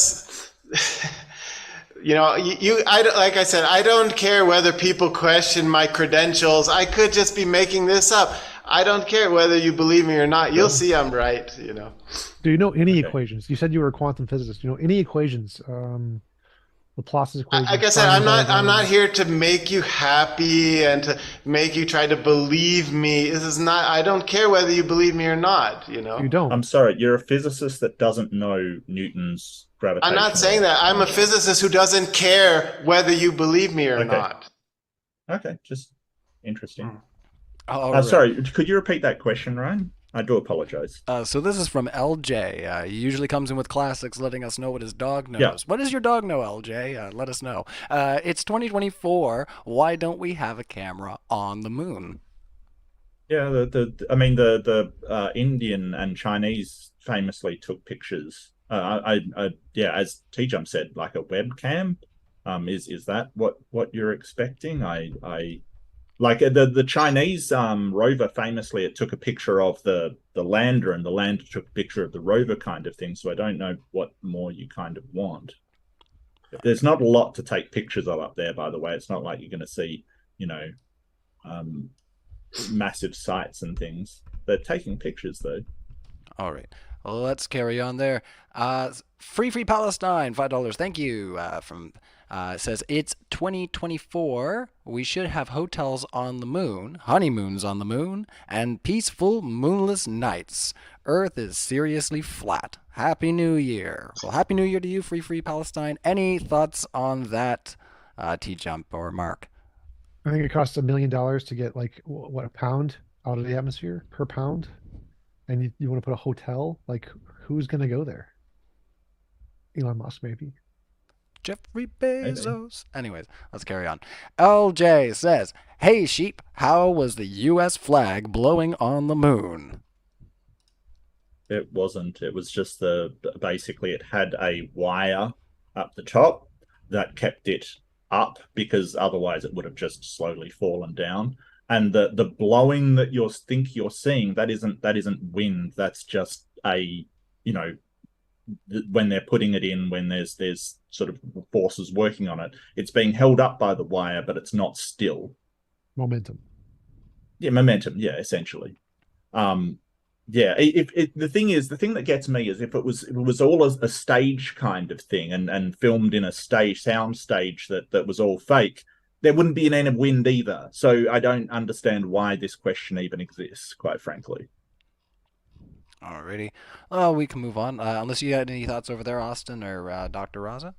I said, I don't care whether people question my credentials. I could just be making this up. I don't care whether you believe me or not. You'll see I'm right, Do you know any Okay. equations? You said you were a quantum physicist. Do you know any equations? Laplace's equation. Like I said, I'm not here to make you happy and to make you try to believe me. This is not, I don't care whether you believe me or not, You don't. I'm sorry, you're a physicist that doesn't know Newton's gravitational. I'm not saying that. I'm a physicist who doesn't care whether you believe me or Okay. not. Okay, just interesting. All right. Sorry, could you repeat that question, Ryan? I do apologize. So this is from LJ. He usually comes in with classics, letting us know what his dog knows. Yeah. What does your dog know, LJ? Let us know. It's 2024. Why don't we have a camera on the moon? Yeah, the Indian and Chinese famously took pictures. As TJump said, like a webcam. Is that what you're expecting? I like the Chinese rover famously, it took a picture of the lander, and the lander took a picture of the rover, kind of thing. So I don't know what more you kind of want. There's not a lot to take pictures of up there, by the way. It's not like you're going to see, massive sites and things. They're taking pictures though. All right. Let's carry on there. Free Palestine, $5. Thank you. Says it's 2024. We should have hotels on the moon, honeymoons on the moon, and peaceful moonless nights. Earth is seriously flat. Happy New Year. Well, Happy New Year to you, Free Palestine. Any thoughts on that, TJump or Mark? I think it costs $1 million to get like what, a pound out of the atmosphere per pound, and you want to put a hotel? Like, who's gonna go there? Elon Musk, maybe. Jeffrey Bezos. Anyways, let's carry on. LJ says, hey, sheep, how was the U.S. flag blowing on the moon? It wasn't. It was just basically it had a wire up the top that kept it up, because otherwise it would have just slowly fallen down. And the blowing that you're seeing, that isn't wind. That's just when they're putting it in, when there's sort of forces working on it, it's being held up by the wire, but it's not still. Momentum. Yeah, momentum. Yeah, essentially. The thing that gets me is if it was all a stage kind of thing and filmed in a sound stage that was all fake, there wouldn't be any wind either. So I don't understand why this question even exists, quite frankly. Alrighty. We can move on. Unless you had any thoughts over there, Austin or Dr. Raza?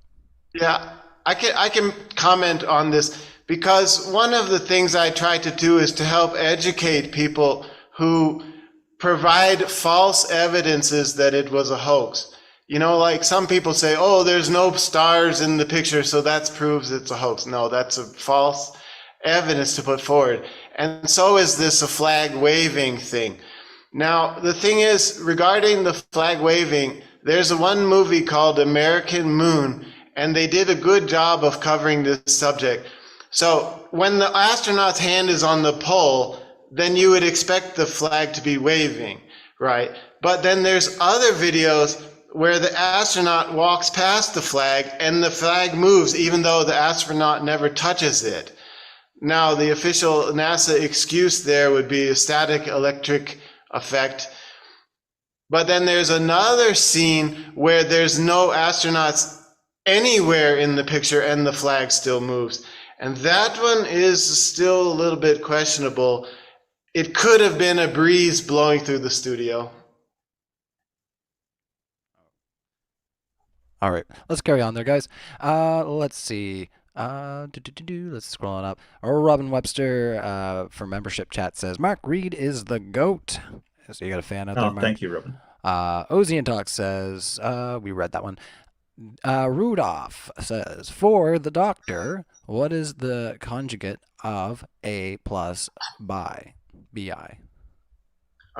Yeah, I can comment on this, because one of the things I try to do is to help educate people who provide false evidences that it was a hoax. Like some people say, oh, there's no stars in the picture, so that proves it's a hoax. No, that's a false evidence to put forward. And so is this a flag waving thing. Now, the thing is, regarding the flag waving, there's one movie called American Moon, and they did a good job of covering this subject. So when the astronaut's hand is on the pole, then you would expect the flag to be waving. right? But then there's other videos where the astronaut walks past the flag and the flag moves even though the astronaut never touches it. Now, the official NASA excuse there would be a static electric effect. But then there's another scene where there's no astronauts anywhere in the picture and the flag still moves. And that one is still a little bit questionable. It could have been a breeze blowing through the studio. All right, let's carry on there, guys. Let's see. Let's scroll on up. Robin Webster for membership chat says Mark Reid is the GOAT. So you got a fan out there, Mark? Thank you, Robin. Ozian Talk says we read that one. Rudolph says, for the doctor, what is the conjugate of A plus bi? Bi.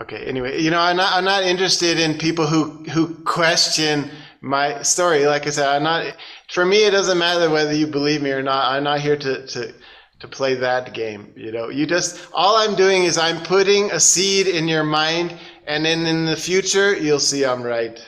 Okay. Anyway, I'm not interested in people who question my story. Like I said, I'm not. For me, it doesn't matter whether you believe me or not. I'm not here to play that game. All I'm doing is I'm putting a seed in your mind, and then in the future, you'll see I'm right.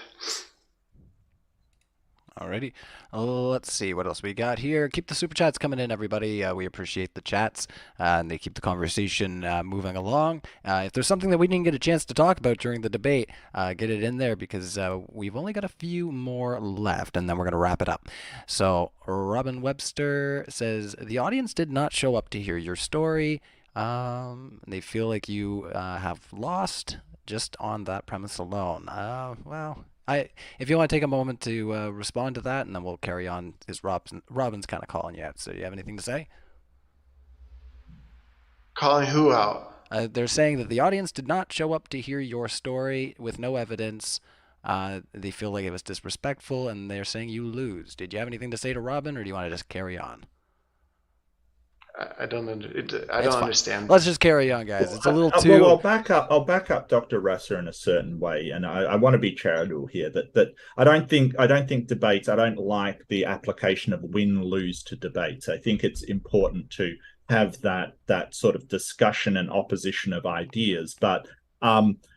Alrighty. Let's see what else we got here. Keep the super chats coming in, everybody. We appreciate the chats, and they keep the conversation moving along. If there's something that we didn't get a chance to talk about during the debate, get it in there because we've only got a few more left, and then we're going to wrap it up. So Robin Webster says, the audience did not show up to hear your story. They feel like you have lost just on that premise alone. Well... if you want to take a moment to respond to that, and then we'll carry on, because Robin's kind of calling you out. So do you have anything to say? Calling who out? They're saying that the audience did not show up to hear your story with no evidence. They feel like it was disrespectful, and they're saying you lose. Did you have anything to say to Robin, or do you want to just carry on? I don't understand. Let's just carry on, guys. It's a little too. Well, I'll back up Dr. Rasa in a certain way, and I want to be charitable here. That I don't think debates. I don't like the application of win-lose to debates. I think it's important to have that sort of discussion and opposition of ideas, but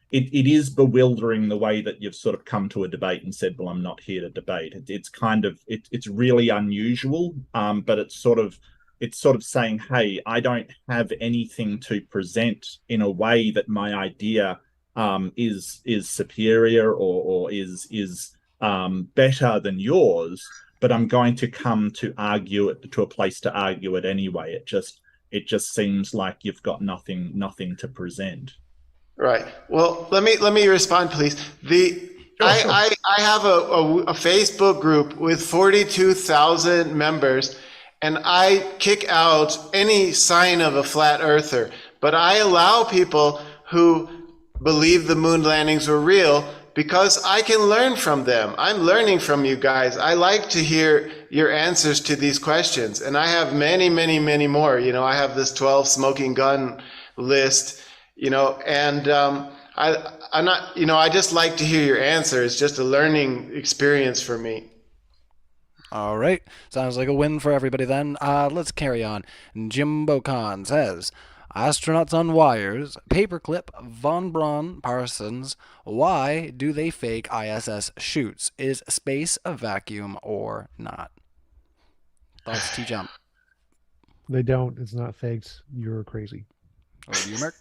it is bewildering the way that you've sort of come to a debate and said, "Well, I'm not here to debate." It's really unusual, but it's sort of saying, hey, I don't have anything to present in a way that my idea is superior or is better than yours, but I'm going to come to argue it to a place to argue it anyway. It just seems like you've got nothing to present. Right. Well, let me respond, please. I have a Facebook group with 42,000 members. And I kick out any sign of a flat earther. But I allow people who believe the moon landings were real because I can learn from them. I'm learning from you guys. I like to hear your answers to these questions. And I have many, many, many more. I have this 12 smoking gun list, and I'm not, I just like to hear your answers. It's just a learning experience for me. All right. Sounds like a win for everybody then. Let's carry on. Jimbo Khan says, astronauts on wires, paperclip, von Braun, Parsons, why do they fake ISS shoots? Is space a vacuum or not? Thoughts, TJump? They don't. It's not fakes. You're crazy. Or you, Mark?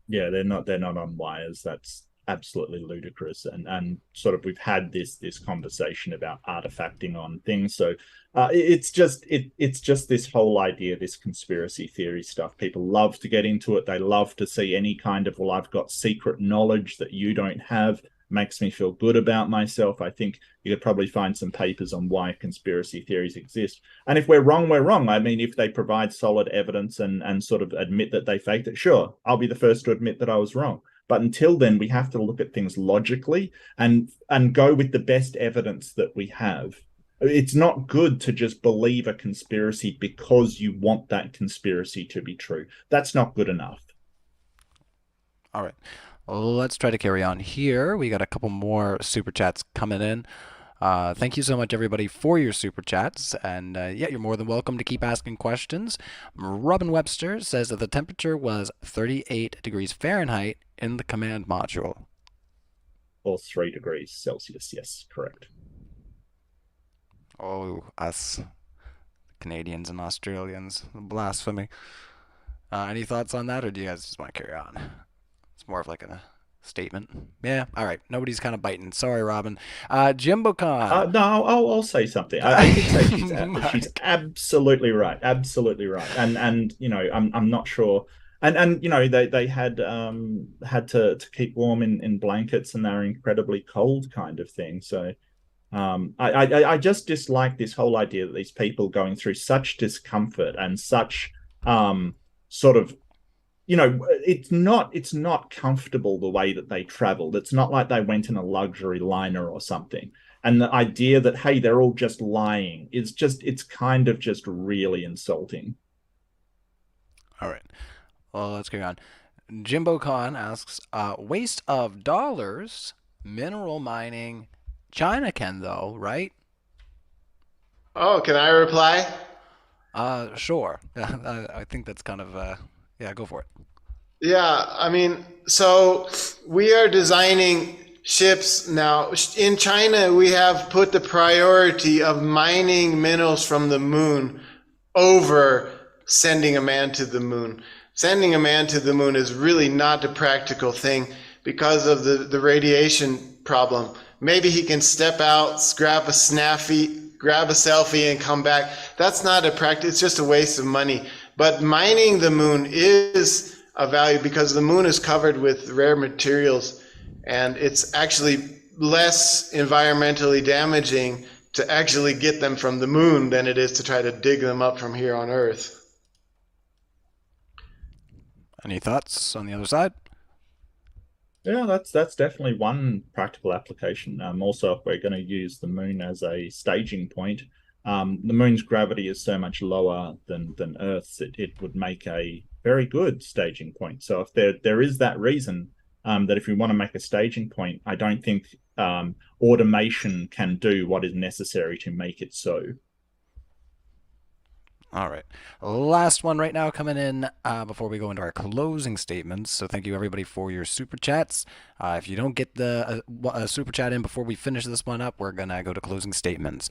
Yeah, they're not on wires. That's absolutely ludicrous, and sort of we've had this conversation about artifacting on things, so it's just this whole idea, this conspiracy theory stuff. People love to get into it. They love to see any kind of, well, I've got secret knowledge that you don't have. Makes me feel good about myself. I think you could probably find some papers on why conspiracy theories exist, and if we're wrong, we're wrong. I mean, if they provide solid evidence and sort of admit that they faked it, sure, I'll be the first to admit that I was wrong. But until then, we have to look at things logically and go with the best evidence that we have. It's not good to just believe a conspiracy because you want that conspiracy to be true. That's not good enough. All right. Let's try to carry on here. We got a couple more super chats coming in. Thank you so much, everybody, for your super chats. And you're more than welcome to keep asking questions. Robin Webster says that the temperature was 38 degrees Fahrenheit in the command module. Or 3 degrees Celsius. Yes, correct. Oh, us Canadians and Australians. Blasphemy. Any thoughts on that, or do you guys just want to carry on? It's more of like a statement. Yeah, all right. Nobody's kind of biting. Sorry, Robin. JimboCon. No, I'll say something. I did say she's absolutely right. Absolutely right. And you know, I'm not sure. And you know, they had to keep warm in blankets, and they're incredibly cold, kind of thing. So I just dislike this whole idea that these people going through such discomfort and such sort of, you know, it's not comfortable the way that they traveled. It's not like they went in a luxury liner or something. And the idea that, hey, they're all just lying, it's kind of just really insulting. All right. Well, let's carry on. Jimbo Khan asks, waste of dollars, mineral mining. China can, though, right? Oh, can I reply? Sure. I think that's kind of, yeah, go for it. Yeah, I mean, so we are designing ships now. In China, we have put the priority of mining minerals from the moon over sending a man to the moon. Sending a man to the moon is really not a practical thing because of the radiation problem. Maybe he can step out, grab a selfie and come back. That's not it's just a waste of money. But mining the moon is of value because the moon is covered with rare materials, and it's actually less environmentally damaging to actually get them from the moon than it is to try to dig them up from here on Earth. Any thoughts on the other side? Yeah, that's definitely one practical application. Also, if we're going to use the moon as a staging point, the moon's gravity is so much lower than Earth's, it would make a very good staging point. So if there is that reason that if we want to make a staging point, I don't think automation can do what is necessary to make it so. All right. Last one right now coming in before we go into our closing statements. So thank you, everybody, for your super chats. If you don't get the super chat in before we finish this one up, we're going to go to closing statements.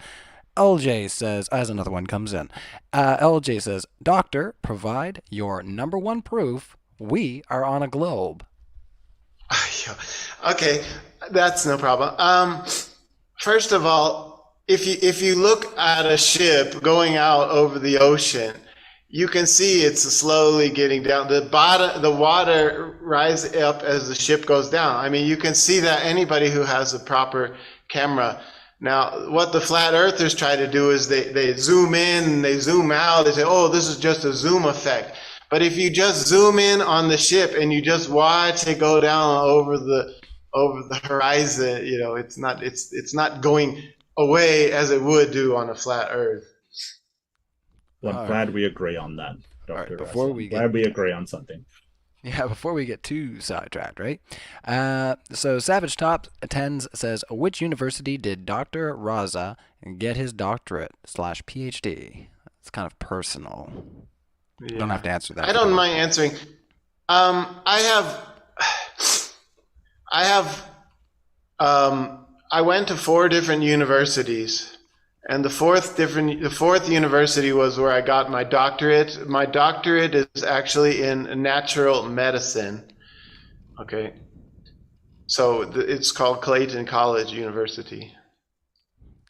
LJ says, as another one comes in, LJ says, Doctor, provide your number one proof we are on a globe. Okay, that's no problem. First of all, if you look at a ship going out over the ocean, you can see it's slowly getting down. The water rises up as the ship goes down. I mean, you can see that anybody who has a proper camera. Now, what the flat earthers try to do is they zoom in, they zoom out, they say, oh, this is just a zoom effect. But if you just zoom in on the ship and you just watch it go down over the horizon, you know, it's not going away as it would do on a flat earth. Well, I'm glad we agree on that, Dr. Right, glad we agree on something. Yeah, before we get too sidetracked, right? So Savage Top attends says, which university did Dr. Raza get his doctorate / PhD? It's kind of personal. Yeah. You don't have to answer that. I don't mind answering. I went to 4 different universities. And the fourth university was where I got my doctorate. My doctorate is actually in natural medicine. Okay. So it's called Clayton College University.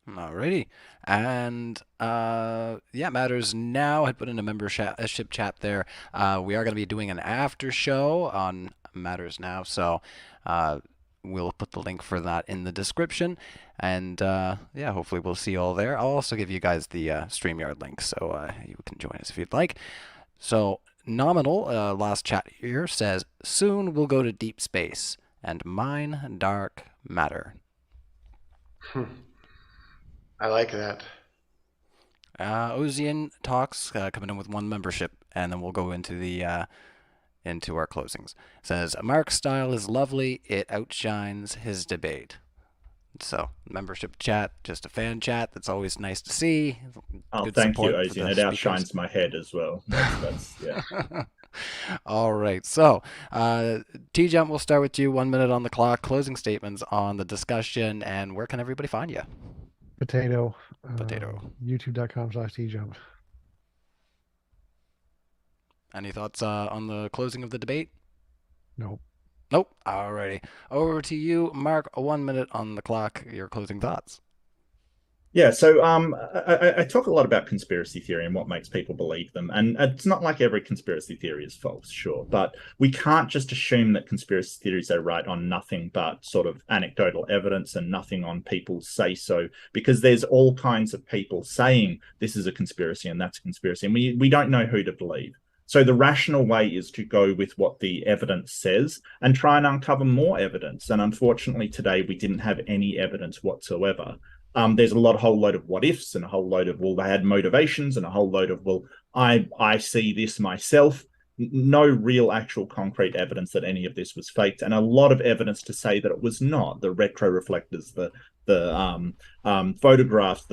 Alrighty. And yeah, Matters Now had put in a membership chat there. We are going to be doing an after show on Matters Now. So we'll put the link for that in the description. And yeah, hopefully we'll see you all there. I'll also give you guys the StreamYard link, so you can join us if you'd like. So Nominal, last chat here, says, soon we'll go to deep space and mine dark matter. I like that. Ozian Talks coming in with 1 membership, and then we'll go into the into our closings. It says, Mark's style is lovely. It outshines his debate. So, membership chat, just a fan chat. That's always nice to see. Oh, thank you, Ozian. It outshines my head as well. That's yeah. All right. So, TJump, we'll start with you. 1 minute on the clock. Closing statements on the discussion, and where can everybody find you? Potato. Potato. YouTube.com/TJump. Any thoughts on the closing of the debate? Nope. Nope. Alrighty. Over to you, Mark. 1 minute on the clock. Your closing thoughts. Yeah, so I talk a lot about conspiracy theory and what makes people believe them. And it's not like every conspiracy theory is false, sure, but we can't just assume that conspiracy theories are right on nothing but sort of anecdotal evidence and nothing on people's say-so, because there's all kinds of people saying this is a conspiracy and that's a conspiracy, and we don't know who to believe. So the rational way is to go with what the evidence says and try and uncover more evidence. And unfortunately, today we didn't have any evidence whatsoever. There's a whole load of what ifs and a whole load of, well, they had motivations, and a whole load of, well, I see this myself. No real actual concrete evidence that any of this was faked, and a lot of evidence to say that it was not. The retro reflectors, the photographs,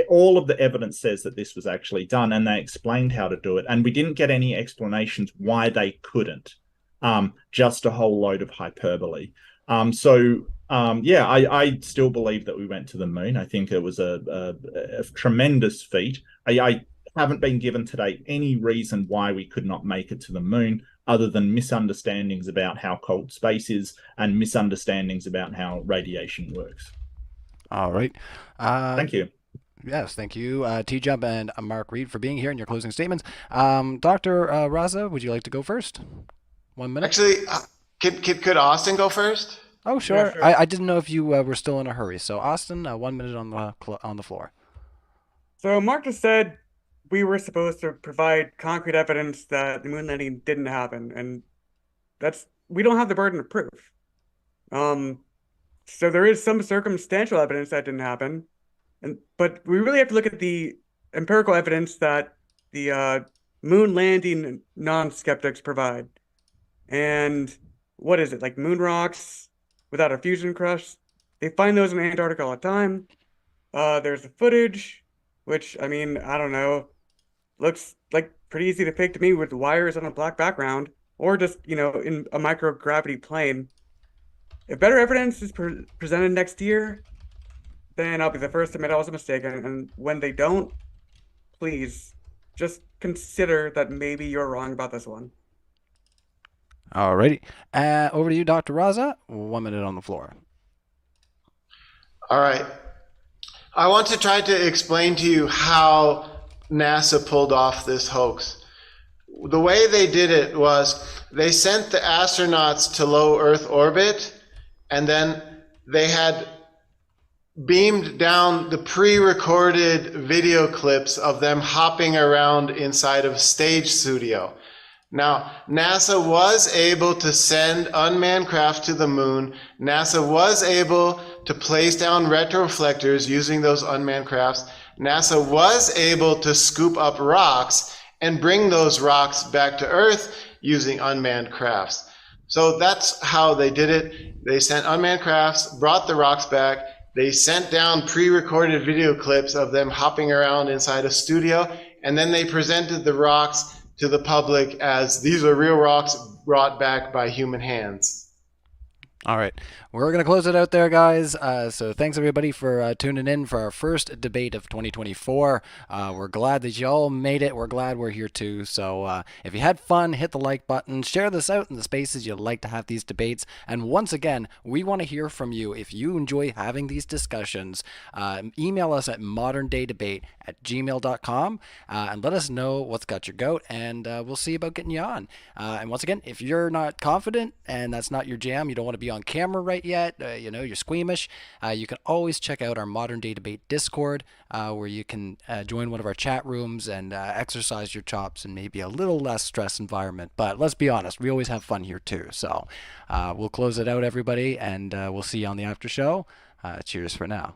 all of the evidence says that this was actually done, and they explained how to do it, and we didn't get any explanations why they couldn't. Just a whole load of hyperbole. I still believe that we went to the moon. I think it was a tremendous feat. I haven't been given today any reason why we could not make it to the moon, other than misunderstandings about how cold space is and misunderstandings about how radiation works. All right. Thank you. Yes, thank you, TJump and Mark Reid, for being here and your closing statements. Dr. Raza, would you like to go first? 1 minute. Actually, could Austin go first? Oh, sure. Yeah, sure. I didn't know if you were still in a hurry. So, Austin, 1 minute on the floor. So Mark just said we were supposed to provide concrete evidence that the moon landing didn't happen, and we don't have the burden of proof. So there is some circumstantial evidence that didn't happen, but we really have to look at the empirical evidence that the moon landing non-skeptics provide. And what is it, like moon rocks without a fusion crust? They find those in Antarctica all the time. There's the footage, which, I mean, I don't know, looks like pretty easy to fake to me with wires on a black background, or just, in a microgravity plane. If better evidence is presented next year, then I'll be the first to admit I was mistaken. And when they don't, please just consider that maybe you're wrong about this one. Alrighty. Over to you, Dr. Raza. 1 minute on the floor. All right. I want to try to explain to you how NASA pulled off this hoax. The way they did it was they sent the astronauts to low Earth orbit, and then they had beamed down the pre-recorded video clips of them hopping around inside of a stage studio. Now, NASA was able to send unmanned craft to the moon. NASA was able to place down retroreflectors using those unmanned crafts. NASA was able to scoop up rocks and bring those rocks back to Earth using unmanned crafts. So that's how they did it. They sent unmanned crafts, brought the rocks back. They sent down pre-recorded video clips of them hopping around inside a studio, and then they presented the rocks to the public as these are real rocks brought back by human hands. All right. We're going to close it out there, guys. So thanks, everybody, for tuning in for our first debate of 2024. We're glad that you all made it. We're glad we're here, too. So if you had fun, hit the like button. Share this out in the spaces you'd like to have these debates. And once again, we want to hear from you. If you enjoy having these discussions, email us at moderndaydebate@gmail.com and let us know what's got your goat, and we'll see about getting you on. And once again, if you're not confident and that's not your jam, you don't want to be on camera right yet, you're squeamish, you can always check out our Modern Day Debate Discord, where you can join one of our chat rooms and exercise your chops in maybe a little less stress environment. But let's be honest, we always have fun here too. So we'll close it out, everybody, and we'll see you on the after show. Cheers for now.